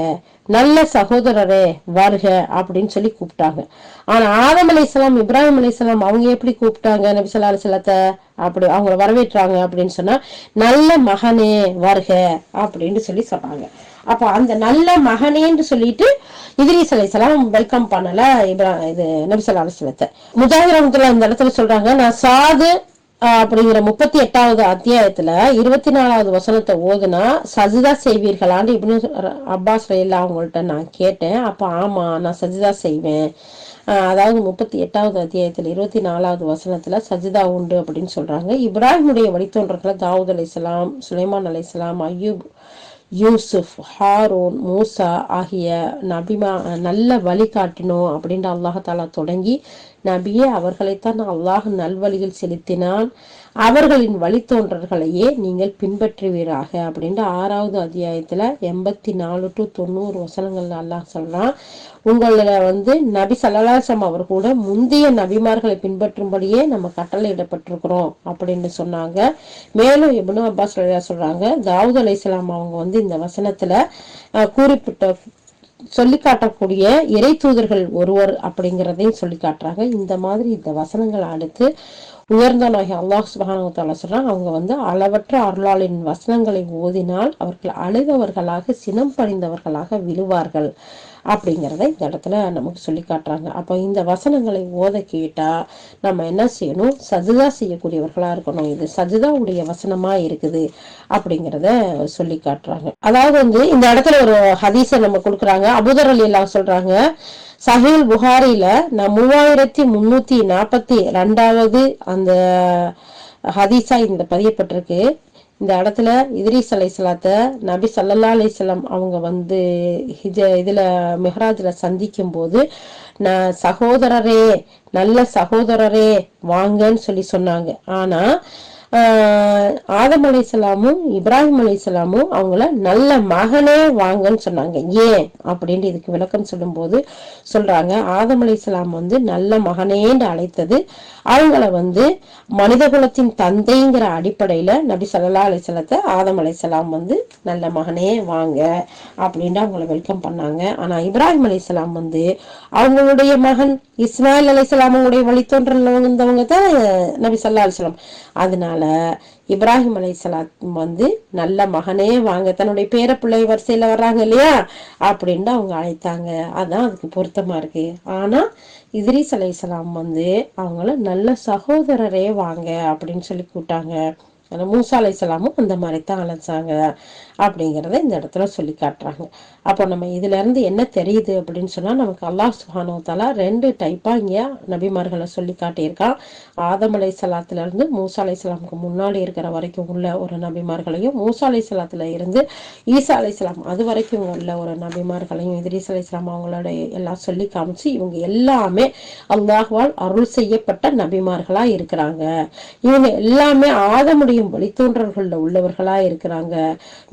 நல்ல சகோதரரே வருக அப்படின்னு சொல்லி கூப்பிட்டாங்க. ஆனா ஆதம் அலைஹிஸ்ஸலாம் இப்ராஹிம் அலைஹிஸ்ஸலாம் அவங்க எப்படி கூப்பிட்டாங்க நபி ஸல்லல்லாஹு அலைஹி வஸல்லத்தை, அப்படி அவங்கள வரவேற்றாங்க அப்படின்னு சொன்னா நல்ல மகனே வருக அப்படின்னு சொல்லி சொன்னாங்க. அப்ப அந்த நல்ல மகனேன்னு சொல்லிட்டு இத்ரீஸ் அலைஹிஸ்ஸலாம் வெல்கம் பண்ணல இது நபி ஸல்லல்லாஹு அலைஹி வஸல்லத்தை. முஜாஹிர் ரஹ்மத்துல்லாஹி இந்த இடத்துல சொல்றாங்க, நான் சாது அப்படிங்கிற 38வது அத்தியாயத்துல 24வது வசனத்தை ஓதுனா சஜிதா செய்வீர்களான்னு இப்னு அப்பாஸ் ரலியல்லாஹு அவங்கள்ட்ட நான் கேட்டேன். அப்ப ஆமா நான் சஜிதா செய்வேன், அதாவது 38வது அத்தியாயத்துல 24வது வசனத்துல சஜிதா உண்டு அப்படின்னு சொல்றாங்க. இப்ராஹிமுடைய வழித்தோன்றர்கள் தாவூத் அலைஹிஸ்ஸலாம், சுலைமான் அலைஹிஸ்ஸலாம், அய்யூப், யூசுப், ஹாரூன், மூசா ஆகிய நல்ல வழிகாட்டினோம் அப்படின்னு அல்லாஹாலா தொடங்கி நபியே அவர்களைத்தான் அல்லாஹ் நல்வழியில் செலுத்தினான், அவர்களின் வழித்தோன்றர்களையே நீங்கள் பின்பற்றுவீராக அப்படின்னு 6வது அத்தியாயத்துல 84 to 90 வசனங்கள் அல்லாஹ் சொல்றான். உங்கள நபி ஸல்லல்லாஹு அலைஹி வஸல்லம் அவர் கூட முந்தைய நபிமார்களை பின்பற்றும்படியே நம்ம கட்டளையிடப்பட்டிருக்கிறோம் அப்படின்னு சொன்னாங்க. மேலும் இப்னு அப்பாஸ் சொல்றாங்க, தாவூத் அலைஹிஸ்ஸலாம் அவங்க இந்த வசனத்துல குறிப்பிட்ட சொல்லி காட்டக்கூடிய இறை தூதர்கள் ஒருவர் அப்படிங்கிறதையும் சொல்லி காட்டுறாங்க. இந்த மாதிரி இந்த வசனங்கள் அடுத்து உயர்ந்த நாயகி அல்லாஹ் சுப்ஹானஹு வ தஆலா சொல்றாங்க, அவங்க அளவற்ற அருளாளின் வசனங்களை ஓதினால் அவர்கள் அழுதவர்களாக சினம் பணிந்தவர்களாக விழுவார்கள் அப்படிங்கிறத இந்த இடத்துல நமக்கு சொல்லி காட்டுறாங்க. அப்ப இந்த வசனங்களை ஓத கேட்டா நம்ம என்ன செய்யணும், சஜிதா செய்யக்கூடியவர்களா இருக்கணும். இது சஜிதாவுடைய வசனமா இருக்குது அப்படிங்கிறத சொல்லி காட்டுறாங்க. அதாவது இந்த இடத்துல ஒரு ஹதீஸை நம்ம கொடுக்குறாங்க. அபூதர் ரலியல்லாஹு சொல்றாங்க, சஹீல் புகாரில நான் 3342வது அந்த ஹதீஸா இந்த பதியப்பட்டிருக்கு. இந்த இடத்துல இத்ரீஸ் அலைஹிஸ்ஸலாத்தை நபி ஸல்லல்லாஹு அலைஹி வஸல்லம் அவங்க இதுல மிஹ்ராஜ்ல சந்திக்கும் போது நான் சகோதரரே, நல்ல சகோதரரே வாங்கன்னு சொல்லி சொன்னாங்க. ஆனா ஆதம் அலைஹிஸ்ஸலாமும் இப்ராஹிம் அலைஹிஸ்ஸலாமும் அவங்கள நல்ல மகனே வாங்கன்னு சொன்னாங்க. ஏன் அப்படின்னு இதுக்கு விளக்கம் சொல்லும் போது சொல்றாங்க, ஆதம் அலைஹிஸ்ஸலாம் நல்ல மகனேன்னு அழைத்தது அவங்கள மனித குலத்தின் தந்தைங்கிற அடிப்படையில நபி ஸல்லல்லாஹு அலைஹி வஸல்லத்தை ஆதம் அலைஹிஸ்ஸலாம் நல்ல மகனே வாங்க அப்படின்னு அவங்கள வெல்கம் பண்ணாங்க. ஆனா இப்ராஹிம் அலைஹிஸ்ஸலாம் அவங்களுடைய மகன் இஸ்மாயில் அலைஹிஸ்ஸலாம் அவங்களுடைய வழித்தோன்றல் வந்தவங்க தான் நபி ஸல்லல்லாஹு அலைஹி வஸல்லம். அதனால இப்ராஹிம் அலைஹிஸ்ஸலாம் நல்ல மகனே வாங்க, தன்னுடைய பேர பிள்ளை வரிசையில வர்றாங்க இல்லையா அப்படின்னு அவங்க அழைத்தாங்க. அதான் அதுக்கு பொருத்தமா இருக்கு. ஆனா இத்ரீஸ் அலைஹிஸ்ஸலாம் அவங்கள நல்ல சகோதரரே வாங்க அப்படின்னு சொல்லி கூப்பிட்டாங்க. மூசா அலைஹிஸ்ஸலாமும் அந்த மாதிரி தான் அழைச்சாங்க அப்படிங்கிறத இந்த இடத்துல சொல்லி காட்டுறாங்க. அப்போ நம்ம இதுல இருந்து என்ன தெரியுது அப்படின்னு சொன்னா, நமக்கு அல்லாஹ் சுப்ஹானஹு வ தஆலா 2 டைப்பா இங்க நபிமார்களை சொல்லி காட்டியிருக்கான். ஆதம் அலைஹிஸ்ஸலாத்துல இருந்து மூசா அலைஹிஸ்ஸலாமுக்கு முன்னாடி இருக்கிற வரைக்கும் உள்ள ஒரு நபிமார்களையும், மூசா அலைஹிஸ்ஸலாத்துல இருந்து ஈசா அலைஹிஸ்ஸலாம் அது வரைக்கும் உள்ள ஒரு நபிமார்களையும் இத்ரீஸ் அலைஹிஸ்ஸலாம் அவங்களோட எல்லாம் சொல்லி காமிச்சு இவங்க எல்லாமே அல்லாஹ்வால் அருள் செய்யப்பட்ட நபிமார்களா இருக்கிறாங்க. இவங்க எல்லாமே ஆதமுடைய வழித்தோன்றல்கள்ல உள்ளவர்களா இருக்கிறாங்க.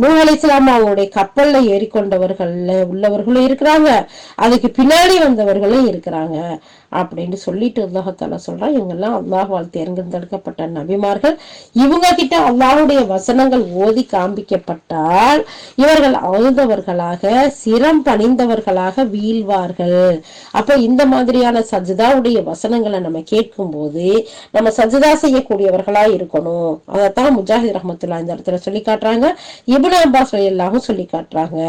நூஹ் அலைஹிஸ்ஸலாம் அவங்களுடைய கப்பல்ல ஏறிக்கொண்டவர்கள்ல உள்ளவர்களும் இருக்கிறாங்க, அதுக்கு பின்னாடி வந்தவர்களும் இருக்கிறாங்க அப்படின்னு சொல்லிட்டு அல்லாஹ் தஆலா சொல்றான், இவங்க எல்லாம் அல்லாஹ்வால் தேர்ந்தெடுக்கப்பட்ட நபிமார்கள். இவங்க கிட்ட அல்லாஹ்வுடைய வசனங்கள் ஓதி காண்பிக்கப்பட்டால் இவர்கள் அழுதவர்களாக சிரம் பணிந்தவர்களாக வீழ்வார்கள். அப்ப இந்த மாதிரியான சஜிதாவுடைய வசனங்களை நம்ம கேட்கும் போது நம்ம சஜிதா செய்யக்கூடியவர்களா இருக்கணும். அதைத்தான் முஜாஹித் ரஹ்மத்துல்லாஹி இந்த இடத்துல சொல்லி காட்டுறாங்க. இப்னு அப்பாஸ் ரலியல்லாஹு சொல்லி காட்டுறாங்க.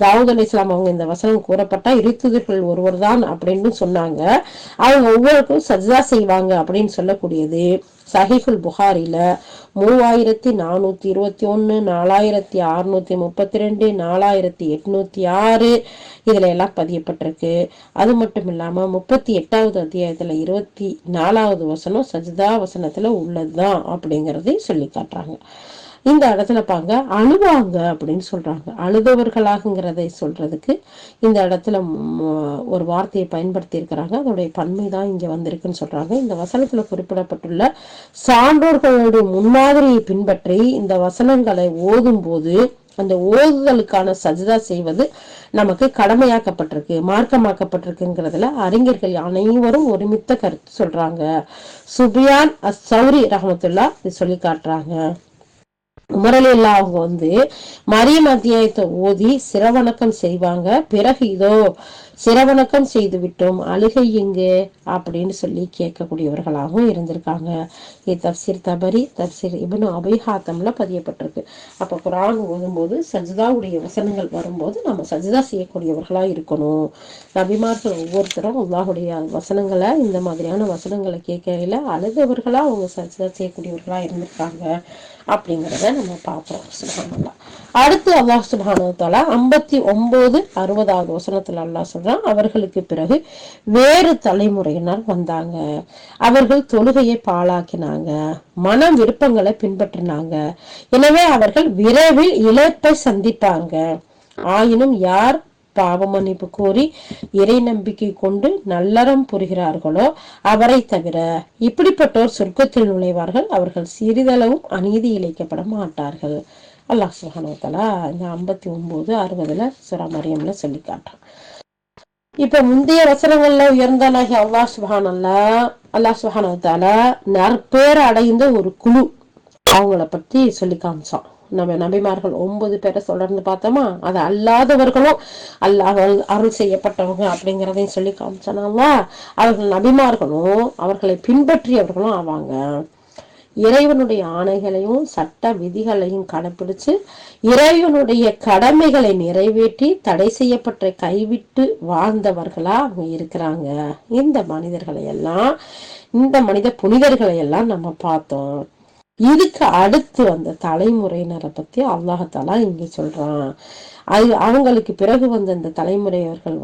தாவூத் அலைஹிஸ்ஸலாம் அவங்க இந்த வசனம் கூறப்பட்டா இறைத்தூதர்கள் ஒருவர் தான் அப்படின்னு சொன்னாங்க. அவங்க ஒவ்வொருக்கும் சஜ்தா செய்வாங்க அப்படின்னு சொல்லக்கூடியது சஹீஹுல் புகாரில 3421, 4632, 4806 இதுல எல்லாம் பதியப்பட்டிருக்கு. அது மட்டும் இல்லாம 38வது அத்தியாயத்துல 24வது வசனம் சஜ்தா வசனத்துல உள்ளதுதான் அப்படிங்கறதையும் சொல்லி காட்டுறாங்க. இந்த இடத்துல பாங்க அழுவாங்க அப்படின்னு சொல்றாங்க. அழுதவர்களாகங்கிறதை சொல்றதுக்கு இந்த இடத்துல ஒரு வார்த்தையை பயன்படுத்தி இருக்கிறாங்க. அதோடைய பன்மை தான் இங்க வந்திருக்குன்னு சொல்றாங்க. இந்த வசனத்துல குறிப்பிடப்பட்டுள்ள சான்றோர்களுடைய முன்மாதிரியை பின்பற்றி இந்த வசனங்களை ஓதும் போது அந்த ஓதுதலுக்கான சஜ்தா செய்வது நமக்கு கடமையாக்கப்பட்டிருக்கு, மார்க்கமாக்கப்பட்டிருக்குங்கிறதுல அறிஞர்கள் அனைவரும் ஒருமித்த கருத்து சொல்றாங்க. சுபியான் அஸ்-சௌரி ரஹ்மத்துல்லாஹ் இது சொல்லி காட்டுறாங்க. உமரலில்லா அவங்க மரியம் அத்தியாயத்தை ஓதி சிரவணக்கம் செய்வாங்க. பிறகு இதோ சிரவணக்கம் செய்து விட்டோம், அழுகை எங்கே அப்படின்னு சொல்லி கேட்கக்கூடியவர்களாகவும் இருந்திருக்காங்க. இது தப்சீர் தபரி, தப்சீர் இப்னு அபி ஹாத்தம்ல பதியப்பட்டிருக்கு. அப்ப குர்ஆன் ஓதும்போது சஜ்தாவுடைய வசனங்கள் வரும்போது நம்ம சஜ்தா செய்யக்கூடியவர்களா இருக்கணும். நபிமார்கள் ஒவ்வொருத்தரும் அல்லாஹுடைய வசனங்களை, இந்த மாதிரியான வசனங்களை கேட்கல அழுதவர்களா அவங்க சஜ்தா செய்யக்கூடியவர்களா இருந்திருக்காங்க அப்படிங்கிறத நம்ம பார்க்கிறோம். சுப்ஹானல்லாஹ். அடுத்து அல்லாஹ் சுப்ஹானஹு வ தஆலா 59 60வது வசனத்துல அல்லாஹ் சொல்றான், அவர்களுக்கு பிறகு வேறு தலைமுறையினர் வந்தாங்க. அவர்கள் தொழுகையை பாழாக்கினாங்க, மன விருப்பங்களை பின்பற்றினாங்க. எனவே அவர்கள் விரைவில் இழப்பை சந்திப்பாங்க. ஆயினும் யார் பாவ மன்னிப்பு கோரி இறை நம்பிக்கை கொண்டு நல்லறம் புரிகிறார்களோ அவரை தவிர இப்படிப்பட்டோர் சொர்க்கத்தில் நுழைவார்கள். அவர்கள் சிறிதளவும் அநீதி இழைக்கப்பட மாட்டார்கள். அல்லாஹ் சுப்ஹானஹு வ தஆலா இந்த 59 60 சூரா மரியம்ல சொல்லி காட்டுறான். இப்ப முந்தைய வசனங்கள்ல உயர்ந்தனாகி அல்லாஹ் சுப்ஹானஹு வ தஆலா நற்பேர் அடைந்த ஒரு குழு அவங்கள பத்தி சொல்லி காமிச்சான். நம்ம நபிமார்கள் 9 பேரை தொடர்ந்து பார்த்தோமா, அது அல்லாதவர்களும் அல்லாஹ் அருள் செய்யப்பட்டவங்க அப்படிங்கிறதையும் சொல்லி காமிச்சானா. அவர்கள் நபிமார்களும் அவர்களை பின்பற்றியவர்களும் ஆவாங்க. இறைவனுடைய ஆணைகளையும் சட்ட விதிகளையும் கடைபிடிச்சு இறைவனுடைய கடமைகளை நிறைவேற்றி தடை செய்யப்பட்ட கைவிட்டு வாழ்ந்தவர்களா அவங்க இருக்கிறாங்க. இந்த மனிதர்களை எல்லாம், இந்த மனித புனிதர்களை எல்லாம் நம்ம பார்த்தோம். இதுக்கு அடுத்து வந்த தலைமுறையினரை பத்தி அல்லாஹாலா இங்க சொல்றான். அது அவங்களுக்கு பிறகு வந்த இந்த தலைமுறையவர்கள்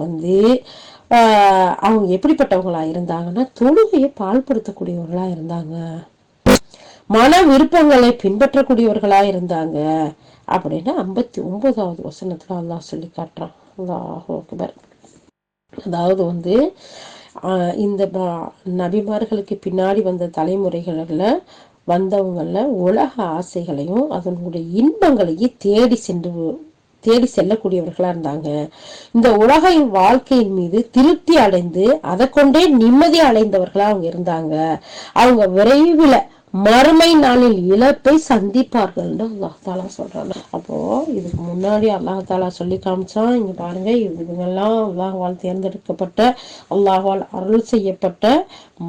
அவங்க எப்படிப்பட்டவங்களா இருந்தாங்கன்னா, தொழுகையை பால்படுத்தக்கூடியவர்களா இருந்தாங்க, மன விருப்பங்களை பின்பற்றக்கூடியவர்களா இருந்தாங்க அப்படின்னு 59வது வசனத்துல அல்லாஹ் சொல்லி காட்டுறான். அல்லாஹு அக்பர். அதாவது இந்த நபிமார்களுக்கு பின்னாடி வந்த தலைமுறைகள்ல வந்தவங்கள உலக ஆசைகளையும் அதனுடைய இன்பங்களையும் தேடி செல்லக்கூடியவர்களா இருந்தாங்க. இந்த உலக வாழ்க்கையின் மீது திருப்தி அடைந்து அதை கொண்டே நிம்மதி அடைந்தவர்களா அவங்க இருந்தாங்க. அவங்க விரைவில் மறுமை நாளில் இழப்பை சந்திப்பார்கள் அல்லாஹ் தாலா சொல்றாங்க. அப்போ இதுக்கு முன்னாடி அல்லாஹ் தாலா சொல்லி காமிச்சான். இங்க பாருங்க, இவங்கெல்லாம் அல்லாஹ்வால் தேர்ந்தெடுக்கப்பட்ட, அல்லாஹ்வால் அருள் செய்யப்பட்ட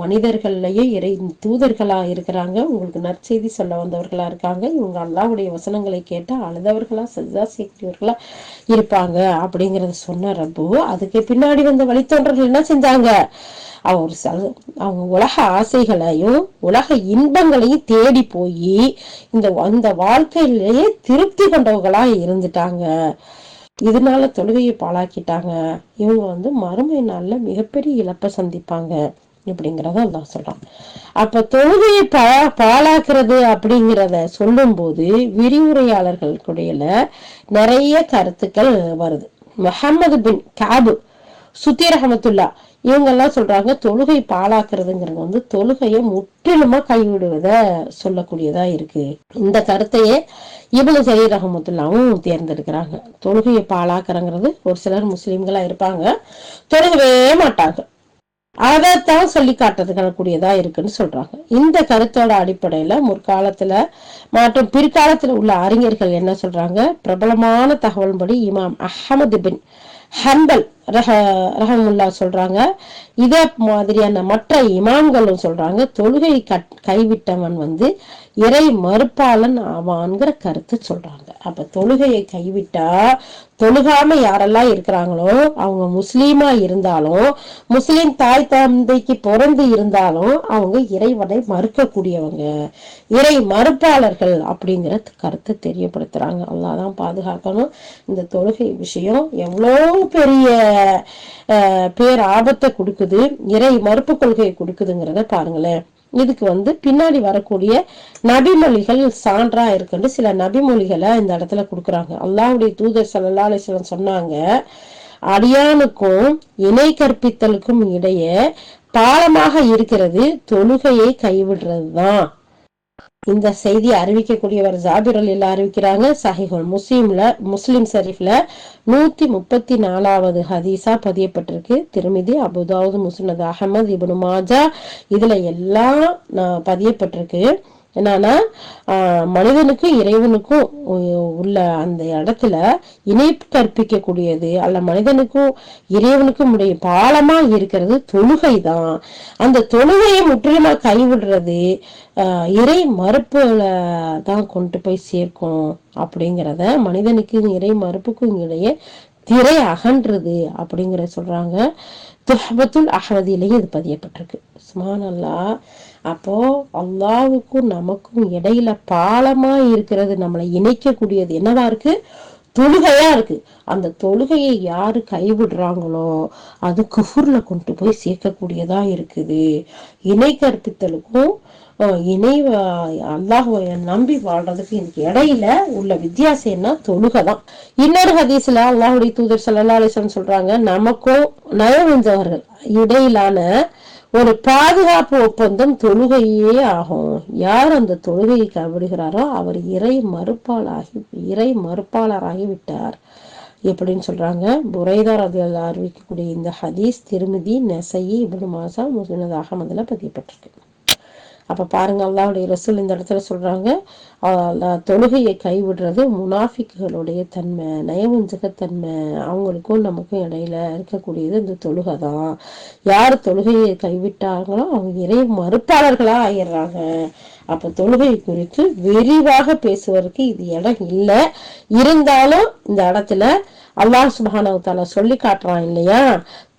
மனிதர்கள்லயே இறை தூதர்களா இருக்கிறாங்க. உங்களுக்கு நற்செய்தி சொல்ல வந்தவர்களா இருக்காங்க. இவங்க அல்லாஹ்வுடைய வசனங்களை கேட்டு அழுதவர்களா சஜ்தா செய்யக்கூடியவர்களா இருப்பாங்க அப்படிங்கறத சொன்ன ரப்பு, அதுக்கு பின்னாடி வந்த வழித்தோன்றர்கள் என்ன செஞ்சாங்க? அவங்க உலக ஆசைகளையும் உலக இன்பங்களையும் தேடி போய் அந்த வாழ்க்கையிலேயே திருப்தி கொண்டவங்களா இருந்துட்டாங்க. இதனால தொழுகையை பாழாக்கிட்டாங்க. இவங்க மறுமை நாள்ல மிகப்பெரிய இழப்பை சந்திப்பாங்க இப்படிங்கிறத அல்லாஹ் சொல்றான். அப்ப தொழுகையை பாழாக்குறது அப்படிங்கிறத சொல்லும் போது விரிவுரையாளர்களுடைய நிறைய கருத்துக்கள் வருது. முஹம்மது பின் காபு சுத்தி ரஹமத்துல்லா இவங்கெல்லாம் சொல்றாங்க, தொழுகை பாழாக்குறதுங்கிறது தொழுகையை முற்றிலுமா கைவிடுவத சொல்லக்கூடியதா இருக்கு. இந்த கருத்தையே இப்னு ஜரீர் ரஹ்மத்துல்லாஹும் தேர்ந்தெடுக்கிறாங்க. தொழுகையை பாழாக்குறங்கிறது ஒரு சிலர் முஸ்லிம்களா இருப்பாங்க, தொழுகவே மாட்டாங்க, அதைத்தான் சொல்லி காட்டுறதுக்கூடியதா இருக்குன்னு சொல்றாங்க. இந்த கருத்தோட அடிப்படையில முற்காலத்துல மற்றும் பிற்காலத்துல உள்ள அறிஞர்கள் என்ன சொல்றாங்க? பிரபலமான தகவல்படி இமாம் அஹ்மது பின் ஹம்பல் ரஹமுல்லா சொல்றாங்க, இத மாதிரியான மற்ற இமாம்களும் சொல்றாங்க, தொழுகை கைவிட்டவன் இறை மறுப்பாளன் ஆவான்கிற கருத்து சொல்றாங்க. அப்ப தொழுகையை கைவிட்டா, தொழுகாம யாரெல்லாம் இருக்கிறாங்களோ அவங்க முஸ்லீமா இருந்தாலும், முஸ்லீம் தாய் தந்தைக்கு பிறந்து இருந்தாலும் அவங்க இறைவனை மறுக்கக்கூடியவங்க, இறை மறுப்பாளர்கள் அப்படிங்கிற கருத்தை தெரியப்படுத்துறாங்க. அல்லாஹ்தான் பாதுகாக்கணும். இந்த தொழுகை விஷயம் எவ்வளவு பெரிய பேர் ஆபத்தை கொடுக்குது, இறை மறுப்பு கொள்கையை கொடுக்குதுங்கிறத பாருங்களேன். இதுக்கு பின்னாடி வரக்கூடிய நபிமொழிகள் சான்றா இருக்குன்னு சில நபிமொழிகளை இந்த இடத்துல கொடுக்குறாங்க. அல்லாஹ்வுடைய தூதர் ஸல்லல்லாஹு அலைஹி வஸல்லம் சொன்னாங்க, அடியானுக்கும் இணை கற்பித்தலுக்கும் இடையே பாலமாக இருக்கிறது தொழுகையை கைவிடுறதுதான். இந்த செய்தி அறிவிக்கக்கூடியவர் ஜாபிர் ரலியல்லாஹு அறிவிக்கிறாங்க. சஹீஹுல் முஸ்லிம் ஷரீஃப்ல 134வது ஹதீஸா பதியப்பட்டிருக்கு. திருமிதி, அபூதாவூத், முஸ்னத் அஹ்மத், இப்னு மாஜா இதுல எல்லாம் பதியப்பட்டிருக்கு. என்னன்னா மனிதனுக்கும் இறைவனுக்கும் உள்ள அந்த இடத்துல இணைப்பு கற்பிக்க கூடியது அல்ல, மனிதனுக்கும் இறைவனுக்கும் உடைய பாலமா இருக்கிறது தொழுகை தான். அந்த தொழுகையை முற்றிலுமா கைவிடுறது இறை மறுப்புல தான் கொண்டு போய் சேர்க்கும் அப்படிங்கிறத, மனிதனுக்கு இறை மறுப்புக்கும் இடையே திரை அகன்றது அப்படிங்கிற சொல்றாங்க. துஹ்பத்துல் அஹ்வதியிலையும் இது பதியப்பட்டிருக்கு. சுப்ஹானல்லாஹ். அப்போ அல்லாஹ்வுக்கும் நமக்கும் இடையில பாலமா இருக்கிறது, நம்மளை இணைக்கக்கூடியது என்னவா இருக்கு? தொழுகையா இருக்கு. அந்த தொழுகையை யாரு கைவிடுறாங்களோ அது குஃபுர்ல கொண்டு போய் சேர்க்கக்கூடியதா இருக்குது. இணை கற்பித்தலுக்கும் இணை அல்லாஹ்வை நம்பி வாழ்றதுக்கு எனக்கு இடையில உள்ள வித்தியாசம் என்ன? தொழுகைதான். இன்னொரு ஹதீஸ்ல அல்லாஹ்வுடைய தூதர் ஸல்லல்லாஹு அலைஹி வஸல்லம் சொல்றாங்க, நமக்கும் நயவஞ்சகர்கள் இடையிலான ஒரு பாதுகாப்பு ஒப்பந்தம் தொழுகையே ஆகும். யார் அந்த தொழுகையை கைவிடுகிறாரோ அவர் இறை மறுப்பாளராகி விட்டார் எப்படின்னு சொல்றாங்க. புரைதா ரலியல்லாஹு அறிவிக்கக்கூடிய இந்த ஹதீஸ் திருமிதி, நஸஈ, இப்னு மாஜா, முஸ்னத் அஹ்மதுல பதியப்பட்டிருக்கு. அப்ப பாருங்க, அல்லாஹ்வுடைய ரசூல் இந்த இடத்துல சொல்றாங்க, தொழுகையை கைவிடுறது முனாஃபிக்குகளுடைய தன்மை, நயவஞ்சகத்தன்மை. அவங்களுக்கும் நமக்கும் இடையில இருக்கக்கூடியது இந்த தொழுகை தான். யார் தொழுகையை கைவிட்டாங்களோ அவங்க இறை மறுப்பாளர்களா ஆயிடுறாங்க. அப்ப தொழுகை குறித்து விரிவாக பேசுவதற்கு இது இடம் இல்லை. இருந்தாலும் இந்த இடத்துல அல்லாஹ் சுப்ஹானஹு வ தஆலா சொல்லி காட்டுறான் இல்லையா,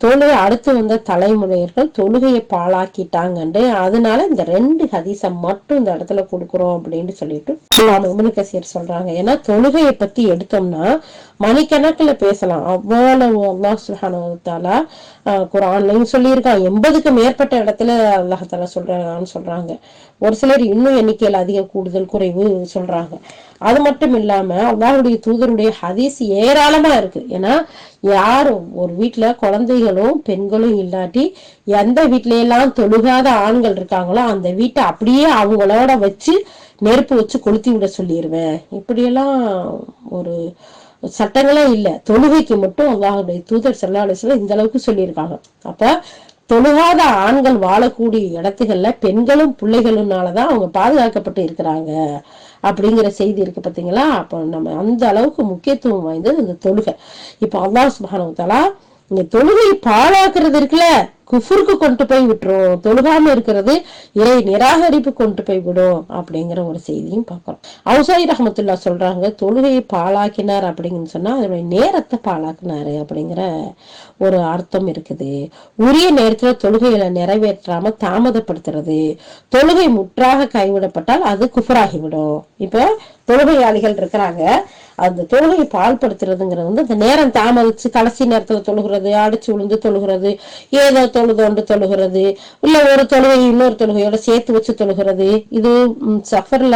தொழுகை அடுத்து வந்த தலைமுறையர்கள் தொழுகையை பாழாக்கிட்டாங்கன்னு. அதனால இந்த 2 ஹதீஸை மட்டும் இந்த இடத்துல கொடுக்குறோம் அப்படின்னு சொல்லிட்டு இப்னு கஸீர் சொல்றாங்க. ஏன்னா தொழுகையை பத்தி எடுத்தோம்னா மணிக்கணக்குல பேசலாம். அவ்வளவு அல்லாஹ் சுப்ஹானஹு வ தஆலா குர்ஆன்லயும் சொல்லியிருக்கான். 80க்கு மேற்பட்ட இடத்துல அல்லாஹ் தஆலா சொல்றாங்க. ஒரு சிலர் இன்னும் எண்ணிக்கையில் அதிக கூடுதல் குறைவு சொல்றாங்க. அது மட்டும் இல்லாம அல்லாஹ்வுடைய தூதருடைய ஹதீஸ் ஏராளமா இருக்கு. ஏன்னா யாரும் ஒரு வீட்டுல குழந்தைகளும் பெண்களும் இல்லாட்டி எந்த வீட்டுல எல்லாம் தொழுகாத ஆண்கள் இருக்காங்களோ அந்த வீட்டை அப்படியே அவங்களோட வச்சு நெருப்பு வச்சு கொளுத்தி விட சொல்லிடுவேன். இப்படியெல்லாம் ஒரு சட்டங்களே இல்ல. தொழுகைக்கு மட்டும் அல்லாஹ்வுடைய தூதர் ஸல்லல்லாஹு அலைஹி வஸல்லம் இந்த அளவுக்கு சொல்லியிருக்காங்க. அப்ப தொழுகாத ஆண்கள் வாழக்கூடிய இடத்துகள்ல பெண்களும் பிள்ளைகளும்னாலதான் அவங்க பாதுகாக்கப்பட்டு இருக்கிறாங்க அப்படிங்கிற செய்தி இருக்கு பாத்தீங்களா. அப்ப நம்ம அந்த அளவுக்கு முக்கியத்துவம் வாய்ந்தது இந்த தொழுகை. இப்ப அல்லாஹ் சுப்ஹானஹு வ தஆலா இந்த தொழுகை பாழாக்குறது இருக்குல்ல, குஃபுருக்கு கொண்டு போய் விட்டுரும். தொழுகாம இருக்கிறது இறை நிராகரிப்பு கொண்டு போய் விடும் அப்படிங்கிற ஒரு செய்தியும் பார்க்கிறோம். அவுசாயி ரஹ்மத்துல்லாஹ் சொல்றாங்க, தொழுகையை பாழாக்கினார் அப்படின்னு சொன்னா அதனுடைய நேரத்தை பாழாக்கினாரு அப்படிங்கிற ஒரு அர்த்தம் இருக்குது. உரிய நேரத்துல தொழுகைகளை நிறைவேற்றாம தாமதப்படுத்துறது, தொழுகை முற்றாக கைவிடப்பட்டால் அது குஃபராகிவிடும். இப்போ தொழுகையாளிகள் இருக்கிறாங்க, அந்த தொழுகையை பால்படுத்துறதுங்கிறது அந்த நேரம் தாமதிச்சு கடைசி நேரத்துல தொழுகிறது, அடிச்சு விழுந்து தொழுகிறது, ஏதோ தொழுதோண்டு தொழுகிறது, இல்ல ஒரு தொழுகை இன்னொரு தொழுகையோட சேர்த்து வச்சு தொழுகிறது. இது சஃபர்ல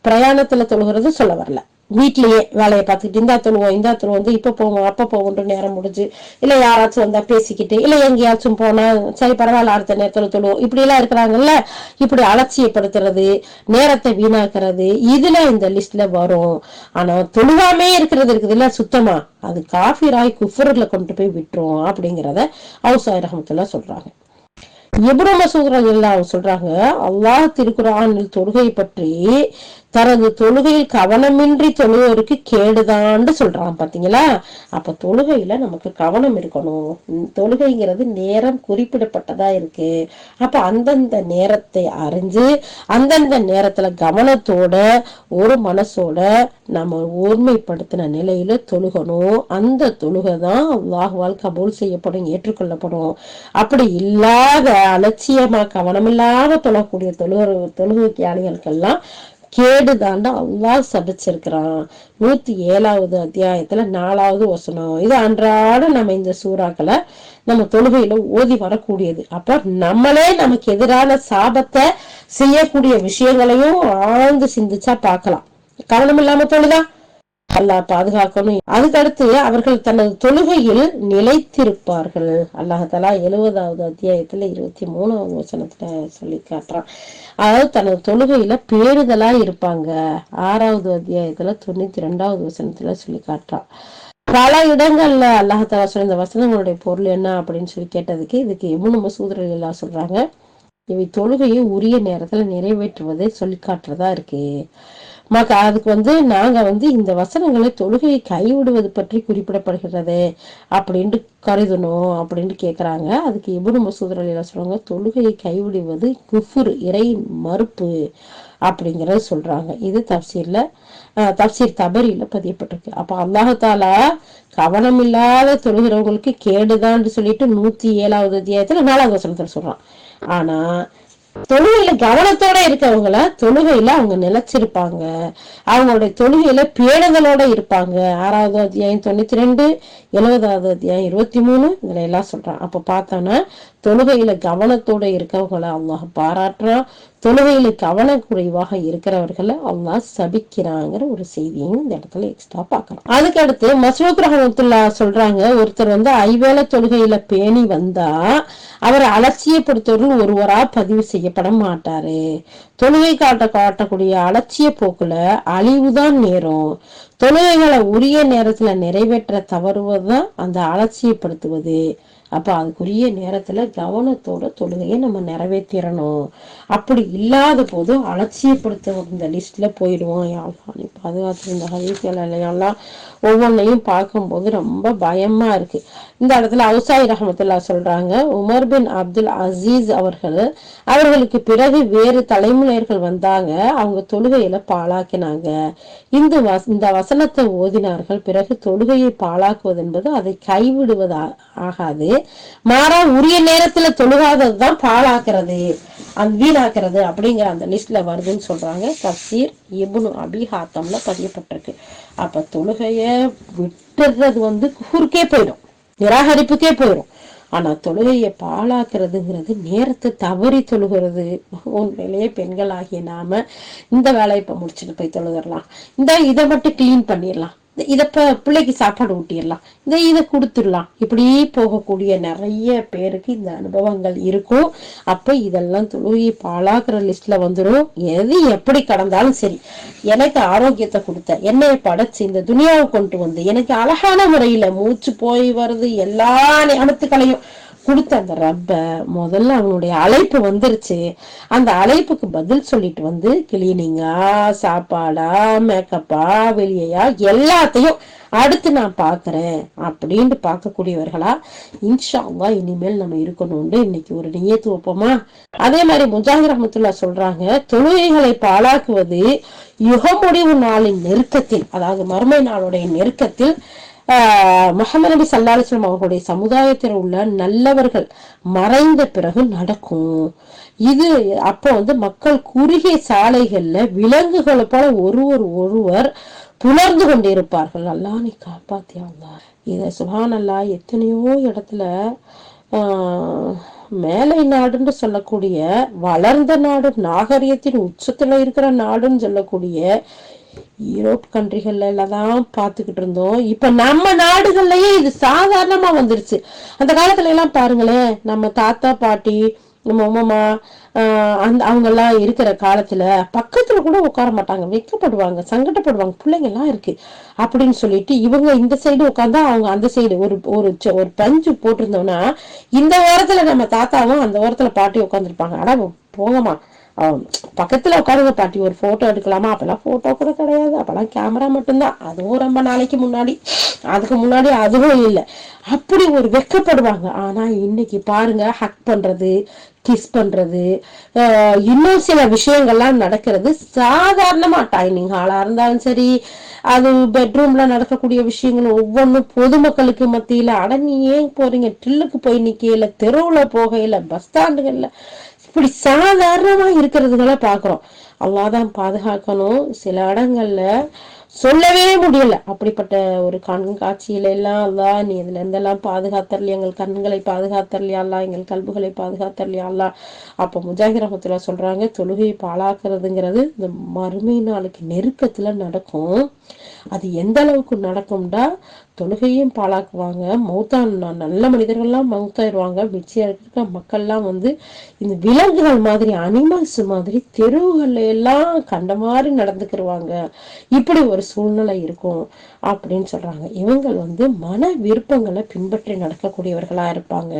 பிரயாணத்துல தொழுகிறது சொல்ல வரல. வீட்லயே வேலையை பார்த்துக்கிட்டு இந்தா தொழுவோம் இப்ப போவோம் அப்ப போவோன்ற நேரம் முடிஞ்சு, இல்ல யாராச்சும் வந்தா பேசிக்கிட்டு, இல்ல எங்கேயாச்சும் போனா சரி பரவாயில்ல அடுத்த நேரத்துல தொழுவோம், இப்படி எல்லாம் இருக்கிறாங்கல்ல. இப்படி அலட்சியப்படுத்துறது, நேரத்தை வீணாக்குறது இதுல இந்த லிஸ்ட்ல வரும். ஆனா தொழுவாமே இருக்கிறது இருக்குதுல்ல சுத்தமா, அது காஃபிராய் குஃபர்ல கொண்டு போய் விட்டுரும் அப்படிங்கிறத அவுசாயி ரஹ்மத்துல்லாஹ் சொல்றாங்க. இப்னு மஸ்ஊத் ரலியல்லாஹு சொல்றாங்க, அல்லாஹ் திருக்குர்ஆனில் தொழுகை பற்றி தனது தொழுகையில் கவனமின்றி தொழுவோருக்கு கேடுதான்னு சொல்றான் பாத்தீங்களா. அப்ப தொழுகையில நமக்கு கவனம் இருக்கணும். தொழுகைங்கிறது நேரம் குறிப்பிடப்பட்டதா இருக்கு. அப்ப அந்தந்த நேரத்தை அறிஞ்சு அந்தந்த நேரத்துல கவனத்தோட ஒரு மனசோட நம்ம ஒருமைப்படுத்தின நிலையில தொழுகணும். அந்த தொழுகை தான் அல்லாஹ்வால் கபூல் செய்யப்படும், ஏற்றுக்கொள்ளப்படும். அப்படி இல்லாத அலட்சியமா கவனமில்லாத தொழக்கூடிய தொழுகையாளிகளுக்கெல்லாம் கேடுதாண்டா அல்லாஹ் சபிச்சிருக்கிறான். 107வது அத்தியாயத்துல 4வது வசனம். இது அன்றாட நம்ம இந்த சூறாக்களை நம்ம தொழுகையில ஓதி வரக்கூடியது. அப்ப நம்மளே நமக்கு எதிரான சாபத்தை செய்யக்கூடிய விஷயங்களையும் ஆழ்ந்து சிந்திச்சா பார்க்கலாம். கவனம் இல்லாம தொழுதா அல்லாஹ் பாதுகாக்கணும். அதுக்கடுத்து அவர்கள் தனது தொழுகையில் நிலைத்திருப்பார்கள். அல்லாஹாலா 70வது அத்தியாயத்துல 23வது வசனத்துல சொல்லி காட்டுறான். அதாவது தனது தொழுகையில பேணுதலா இருப்பாங்க. 6வது அத்தியாயத்துல 92வது வசனத்துல சொல்லி காட்டுறான். பல இடங்கள்ல அல்லாஹாலா சொல்ல இந்த வசனங்களுடைய பொருள் என்ன அப்படின்னு சொல்லி கேட்டதுக்கு இதுக்கு இப்னு மஸ்ஊத் ரலியல்லாஹு சொல்றாங்க, இவை தொழுகையை உரிய நேரத்துல நிறைவேற்றுவதை சொல்லி காட்டுறதா இருக்கு. அதுக்கு நாங்க இந்த வசனங்களை தொழுகையை கைவிடுவது பற்றி குறிப்பிடப்படுகிறது அப்படின்ட்டு கருதணும் அப்படின்ட்டு கேக்குறாங்க. அதுக்கு இப்னு மஸ்ஊத் ரலியல்லாஹு சொல்றாங்க, தொழுகையை கைவிடுவது குஃப்ர், இறை மறுப்பு அப்படிங்கறத சொல்றாங்க. இது தப்சீர் தபரியில பதியப்பட்டிருக்கு. அப்ப அல்லாஹ் தஆலா கவனம் இல்லாத தொழுகிறவங்களுக்கு கேடுதான்னு சொல்லிட்டு 107வது அத்தியாயத்துல 4வது வசனத்துல சொல்றான். ஆனா தொழுகையில கவனத்தோட இருக்கவங்கள தொழுகையில அவங்க நிலைச்சிருப்பாங்க, அவங்களுடைய தொழுகையில பேணுதலோட இருப்பாங்க. 6வது அத்தியாயம் 92, 70வது அத்தியாயம் 23 இதுல எல்லாம் சொல்றான். அப்ப பார்த்தோம்னா தொழுகையில கவனத்தோட இருக்கவங்கள அல்லாஹ் பாராட்டுறான், தொழுகையில கவனக்குறைவாக இருக்கிறவர்களை அல்லாஹ் சபிக்கிறாங்கிற ஒரு செய்தியும் இந்த இடத்துல எக்ஸ்ட்ரா பார்க்கலாம். அதுக்கு அடுத்து மஸ்ரூக் ரஹ்மத்துல்லாஹ் சொல்றாங்க, ஒருத்தர் ஐவேளை தொழுகையில பேணி வந்தா அவர் அலட்சியப்படுத்துவர்கள் ஒருவரா பதிவு செய்யப்பட மாட்டாரு. தொழுகை காட்டக்கூடிய அலட்சிய போக்குல அழிவுதான் நேரும். தொழுகைகளை உரிய நேரத்துல நிறைவேற்ற தவறுவதுதான் அந்த அலட்சியப்படுத்துவது. அப்ப அதுக்குரிய நேரத்துல கவனத்தோட தொழுகையை நம்ம நிறைவேற்றணும். அப்படி இல்லாத போது அலட்சியப்படுத்த இந்த லிஸ்ட்ல போயிடுவோம். யாழ்லா நீ பாதுகாத்து இந்த ஹதீஸ்கள் எல்லாம் ஒவ்வொன்னையும் பார்க்கும்போது ரொம்ப பயமா இருக்கு. இந்த இடத்துல அவுசாய் ரஹ்மத்துல்லாஹ் சொல்றாங்க, உமர் பின் அப்துல் அசீஸ் அவர்களுக்கு பிறகு வேறு தலைமுறைகள் வந்தாங்க, அவங்க தொழுகையில பாழாக்கினாங்க. இந்த வசனத்தை ஓதினார்கள். பிறகு தொழுகையை பாழாக்குவது என்பது அதை கைவிடுவது ஆகாது, மாறா உரிய நேரத்துல தொழுகாததுதான் பாழாக்குறது, வீணாக்குறது அப்படிங்கிற அந்த லிஸ்ட்ல வருதுன்னு சொல்றாங்க. தப்சீர் இப்னு அபி ஹாத்தம்ல பதியப்பட்டிருக்கு. அப்ப தொழுகைய விட்டுறது குஃப்ருக்கே போயிடும், நிராகரிப்புக்கே போயிடும். ஆனா தொழுகையை பாழாக்குறதுங்கிறது நேரத்தை தவறி தொழுகிறது. உண்மையிலேயே பெண்கள் ஆகிய நாம இந்த வேலையை இப்ப முடிச்சுட்டு போய் தொழுகிறலாம், இதை மட்டும் கிளீன் பண்ணிடலாம், பிள்ளைக்கு சாப்பாடு ஊட்டிடலாம், இதை கொடுத்துடலாம், இப்படி போகக்கூடிய நிறைய பேருக்கு இந்த அனுபவங்கள் இருக்கும். அப்ப இதெல்லாம் தொழுகையை பாழாக்குற லிஸ்ட்ல வந்துடும். எது எப்படி கடந்தாலும் சரி, எனக்கு ஆரோக்கியத்தை கொடுத்த, என்னை படைச்சு இந்த துனியாவை கொண்டு வந்து எனக்கு அழகான முறையில மூச்சு போய் வருது எல்லா ஞானத்துக்களையும் கொடுத்த அந்த ரப்ப முதல்ல அவனுடைய அழைப்பு வந்துருச்சு, அந்த அழைப்புக்கு பதில் சொல்லிட்டு கிளீனிங்கா, சாப்பாடா, மேக்கப்பா, வெளியா எல்லாத்தையும் அடுத்து நான் பாக்குறேன் அப்படின்ட்டு பார்க்கக்கூடியவர்களா இன்ஷா அல்லாஹ் இனிமேல் நம்ம இருக்கணும்னு இன்னைக்கு ஒரு நியத்து வைப்போமா. அதே மாதிரி முஜாஹித் ரஹ்மத்துல்லாஹ் சொல்றாங்க, தொழுகைகளை பாழாக்குவது யுக முடிவு நாளின் நெருக்கத்தில், அதாவது மறுமை நாளுடைய நெருக்கத்தில் முஹம்மது நபி ஸல்லல்லாஹு அலைஹி வஸல்லம் அவர்களுடைய சமுதாயத்தில் உள்ள நல்லவர்கள் மறைந்த பிறகு நடக்கும். இது அப்போ மக்கள் குறுகிய சாலைகள்ல விலங்குகளை போல ஒருவர் புணர்ந்து கொண்டிருப்பார்கள். அல்லாஹ் நீ காப்பாத்தியா அல்லாஹ். இத சுப்ஹான் அல்லாஹ் எத்தனையோ இடத்துல மேலை நாடுன்னு சொல்லக்கூடிய வளர்ந்த நாடு, நாகரிகத்தின் உச்சத்துல இருக்கிற நாடுன்னு சொல்லக்கூடிய யூரோப் கண்ட்ரிகள்ல எல்லாம் பாத்துக்கிட்டு இருந்தோம். இப்ப நம்ம நாடுகள்லயே இது சாதாரணமா வந்துருச்சு. அந்த காலத்துல எல்லாம் பாருங்களேன், நம்ம தாத்தா பாட்டி, நம்ம அம்மா அவங்க எல்லாம் இருக்கிற காலத்துல பக்கத்துல கூட உட்கார மாட்டாங்க, வெக்கப்படுவாங்க, சங்கடப்படுவாங்க, பிள்ளைங்க எல்லாம் இருக்கு அப்படின்னு சொல்லிட்டு இவங்க இந்த சைடு உட்கார்ந்தா அவங்க அந்த சைடு ஒரு பஞ்சு போட்டிருந்தோம்னா இந்த ஓரத்துல நம்ம தாத்தாவும் அந்த ஓரத்துல பாட்டி உட்காந்துருப்பாங்க. ஆனா போங்கம்மா பக்கத்துல உட்காருங்க பாட்டி, ஒரு போட்டோ எடுக்கலாமா? அப்பெல்லாம் போட்டோ கூட கிடையாது, அப்பெல்லாம் கேமரா மட்டும்தான், அதுவும் ரொம்ப நாளைக்கு முன்னாடி, அதுக்கு முன்னாடி அதுவும் இல்லை. அப்படி ஒரு வெக்கப்படுவாங்க. ஆனா இன்னைக்கு பாருங்க, ஹக் பண்றது, கிஸ் பண்றது, இன்னும் சில விஷயங்கள்லாம் நடக்கிறது சாதாரணமா. டைனிங் ஹாலா இருந்தாலும் சரி, அது பெட்ரூம்ல நடக்கக்கூடிய விஷயங்கள் ஒவ்வொன்றும் பொதுமக்களுக்கு மத்தியில, அட நீ ஏன் போறீங்க, ட்ரில்லுக்கு போய் நிக்கையில, தெருவுல போகையில, பஸ் ஸ்டாண்டுகள்ல இப்படி சாதாரணமா இருக்கிறதுகளை பாக்குறோம். அல்லாஹ் தான் பாதுகாக்கணும். சில இடங்கள்ல சொல்லவே முடியல. அப்படிப்பட்ட ஒரு கண்காட்சியில எல்லாம் அல்லா நீ இதுல இருந்தெல்லாம் பாதுகாத்தரலையா, எங்கள் கண்களை பாதுகாத்தரலையா அல்லா, எங்கள் கல்புகளை பாதுகாத்தரலையா அல்லா. அப்ப முஜாஹிர் ரஹ்மத்துல்லாஹ் சொல்றாங்க, தொழுகையை பாழாக்குறதுங்கிறது இந்த மறுமை நாளுக்கு நெருக்கத்துல நடக்கும். அது எந்த அளவுக்கு நடக்கும்டா, தொழுகையும் பாழாக்குவாங்க, மௌத்தான நல்ல மனிதர்கள்லாம் மௌத்தாயிருவாங்க, மிச்சியா இருக்க மக்கள்லாம் இந்த விலங்குகள் மாதிரி, அனிமல்ஸ் மாதிரி தெருவுகள்ல எல்லாம் கண்ட மாதிரி நடந்துக்கிருவாங்க. இப்படி ஒரு சூழ்நிலை இருக்கும் அப்படின்னு சொல்றாங்க. இவங்க மன விருப்பங்களை பின்பற்றி நடக்கக்கூடியவர்களா இருப்பாங்க.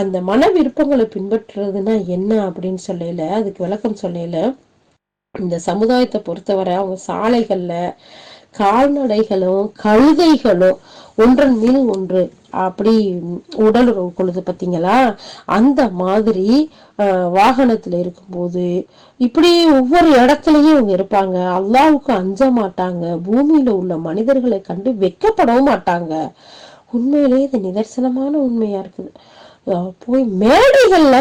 அந்த மன விருப்பங்களை பின்பற்றுறதுன்னா என்ன அப்படின்னு சொல்லல, அதுக்கு விளக்கம் சொல்லல. இந்த சமுதாயத்தை பொறுத்தவரை அவங்க சாலைகள்ல கால்நடைகளும் கழுதைகளும் ஒன்றன் மீது ஒன்று அப்படி உடல் உறவு கொள்ளுது பார்த்தீங்களா, அந்த மாதிரி வாகனத்துல இருக்கும்போது இப்படி ஒவ்வொரு இடத்துலயும் இவங்க இருப்பாங்க. அல்லாவுக்கு அஞ்ச மாட்டாங்க, பூமியில உள்ள மனிதர்களை கண்டு வெக்கப்படவும் மாட்டாங்க. உண்மையிலேயே இது நிதர்சனமான உண்மையா இருக்குது. போய் மேடைகள்ல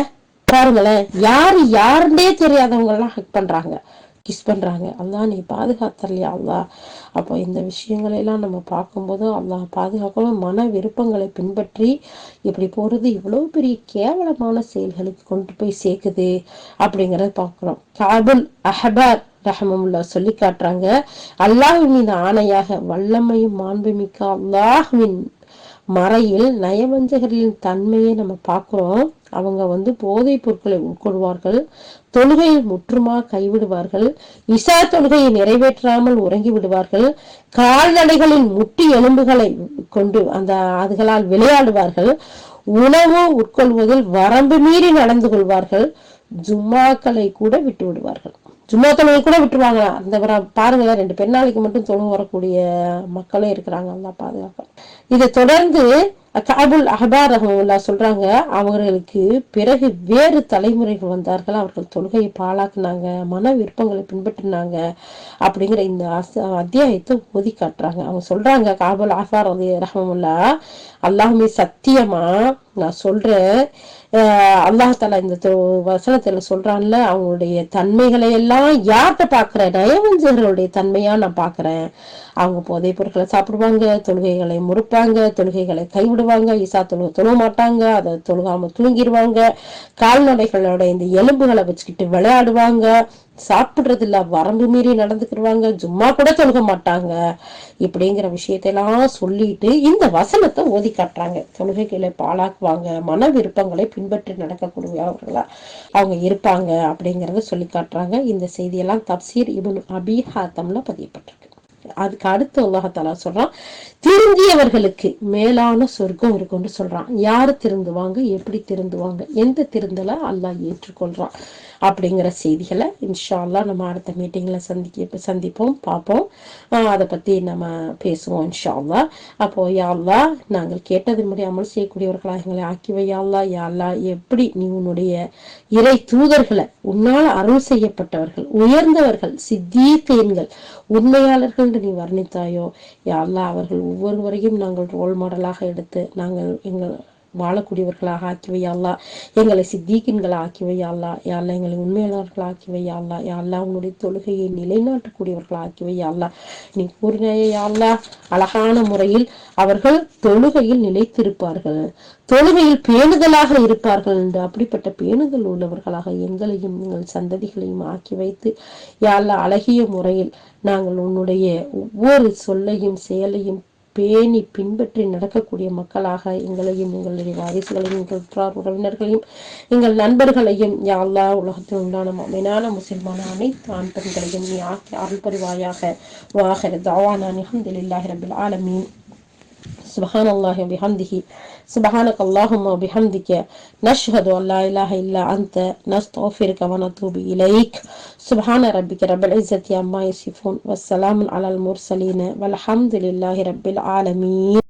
பாருங்களேன், யாருன்னே தெரியாதவங்க எல்லாம் ஹக் பண்றாங்க, கிஸ் பண்றாங்க. அல்லா நீ பாதுகாத்தரலையா அல்லா. அப்போ இந்த விஷயங்களை எல்லாம் நம்ம பார்க்கும்போது அல்லாஹ் பாதுகாக்கணும். மன விருப்பங்களை பின்பற்றி இப்படி போறது இவ்வளவு பெரிய கேவலமான செயல்களுக்கு கொண்டு போய் சேர்க்குது அப்படிங்கறத பார்க்கிறோம். காபுல் அஹ்பார் ரஹமுல்லா சொல்லி காட்டுறாங்க, அல்லாஹ்வின் மீது ஆணையாக வல்லமையும் மாண்புமிக்க அல்லாஹ்வின் மறையில் நயவஞ்சகர்களின் தன்மையை நம்ம பார்க்கிறோம். அவங்க போதைப் பொருட்களை உட்கொள்வார்கள், தொழுகையில் முற்றுமா கைவிடுவார்கள், இசா தொழுகையை நிறைவேற்றாமல் உறங்கி விடுவார்கள், கால்நடைகளின் முட்டி எலும்புகளை கொண்டு அதுகளால் விளையாடுவார்கள், உணவு உட்கொள்வதில் வரம்பு மீறி நடந்து கொள்வார்கள், ஜும்மாக்களை கூட விட்டு விடுவார்கள். ஜும்மா தொழுகை கூட விட்டுருவாங்க. அந்த பாருங்களேன், 2 பெண்ணாளைக்கு மட்டும் தொழுக வரக்கூடிய மக்களே இருக்கிறாங்க. அல்லா பாதுகாக்க. இதை தொடர்ந்து காபுல் அஹ்பார் ரஹ்மத்துல்லாஹ் சொல்றாங்க, அவர்களுக்கு பிறகு வேறு தலைமுறைகள் வந்தார்கள், அவர்கள் தொழுகையை பாழாக்குனாங்க, மன விருப்பங்களை பின்பற்றினாங்க அப்படிங்கிற இந்த அத்தியாயத்தை ஓதி காட்டுறாங்க. அவங்க சொல்றாங்க, காபுல் அஹ்பார் ரஹ்மத்துல்லாஹ், அல்லாஹ்மே சத்தியமா நான் சொல்றேன், அல்லாஹால இந்த வசனத்துல சொல்றான்ல, அவங்களுடைய தன்மைகளை எல்லாம் யார்கிட்ட பாக்குறேன், நயவஞ்சகர்களுடைய தன்மையா நான் பாக்குறேன். அவங்க போதைப் பொருட்களை சாப்பிடுவாங்க, தொழுகைகளை முறுப்பாங்க, தொழுகைகளை கைவிடுவாங்க, ஈசா தொழுக மாட்டாங்க, அதை தொழுகாம தூங்கிடுவாங்க, கால்நடைகளோட இந்த எலும்புகளை வச்சுக்கிட்டு விளையாடுவாங்க, சாப்பிடுறது இல்ல வரம்பு மீறி நடந்துக்கிடுவாங்க, சும்மா கூட தொழுக மாட்டாங்க. இப்படிங்கிற விஷயத்தெல்லாம் சொல்லிட்டு இந்த வசனத்தை ஓதி காட்டுறாங்க. தொழுகைகளை பாழாக்குவாங்க, மன விருப்பங்களை பின்பற்றி நடக்கக்கூடியவர்களா அவங்க இருப்பாங்க அப்படிங்கறத சொல்லி காட்டுறாங்க. இந்த செய்தியெல்லாம் தப்சீர் இப்னு அபீ ஹாத்தம்ல பதியப்பட்டிருக்கு. அதுக்கு அடுத்து அல்லாஹ் தஆலா சொல்றான், திருந்தியவர்களுக்கு மேலான சொர்க்கம் இருக்குன்னு சொல்றான். யாரு திருந்துவாங்க, எப்படி திருந்துவாங்க, எந்த திருந்தல அல்லாஹ் ஏற்றுக்கொள்றான் அப்படிங்கிற செய்திகளை இன்ஷா அல்லாஹ் நம்ம அடுத்த மீட்டிங்ல சந்திப்போம், பார்ப்போம். அதை பத்தி நம்ம பேசுவோம் இன்ஷா அல்லாஹ். அப்போ யா அல்லாஹ், நாங்கள் கேட்டது அமல் செய்யக்கூடியவர்களாக எங்களை ஆக்கிவை யா அல்லாஹ். யா அல்லாஹ், எப்படி நீ உன்னுடைய இறை தூதர்களை, உன்னால் அருள் செய்யப்பட்டவர்கள், உயர்ந்தவர்கள், சித்தீகீன்கள், உண்மையாளர்கள் நீ வர்ணித்தாயோ யா அல்லாஹ், அவர்கள் ஒவ்வொருவரையும் நாங்கள் ரோல் மாடலாக எடுத்து நாங்கள் எங்கள் வாழக்கூடியவர்களாக ஆக்கிவை யா அல்லாஹ். எங்களை சித்தீகீன்களை ஆக்கிவை யா அல்லாஹ். யா அல்லாஹ், எங்களை உண்மையாளர்கள் ஆக்கிவை யா அல்லாஹ். யா அல்லாஹ், உன்னுடைய தொழுகையை நிலைநாட்டக்கூடியவர்கள் ஆக்கிவை யா அல்லாஹ். நீ கூறினாயே யா அல்லாஹ், அழகான முறையில் அவர்கள் தொழுகையில் நிலைத்திருப்பார்கள், தொழுகையில் பேணுதலாக இருப்பார்கள் என்று அப்படிப்பட்ட பேணுதல் உள்ளவர்களாக எங்களையும் எங்கள் சந்ததிகளையும் ஆக்கி வைத்து யா அல்லாஹ், அழகிய முறையில் நாங்கள் உன்னுடைய ஒவ்வொரு சொல்லையும் செயலையும் பேணி பின்பற்றி நடக்கக்கூடிய மக்களாக எங்களையும் எங்களுடைய வாரிசுகளையும் எங்கள் உறவினர்களையும் எங்கள் நண்பர்களையும் யா அல்லாஹ், உலகத்தில் உண்டான முஃமினான முஸ்லிமான அனைத்து ஆண் பெண்களையும் நீ ஆக்கி அருள் புரிவாயாக. வாஹிரு தஅவானா அல்ஹம்துலில்லாஹி ரப்பில் ஆலமீன். سبحان الله وبحمده سبحانك اللهم وبحمدك نشهد أن لا إله إلا أنت نستغفرك ونتوب إليك. سبحان ربك رب العزة عما يصفون والسلام على المرسلين والحمد لله رب العالمين.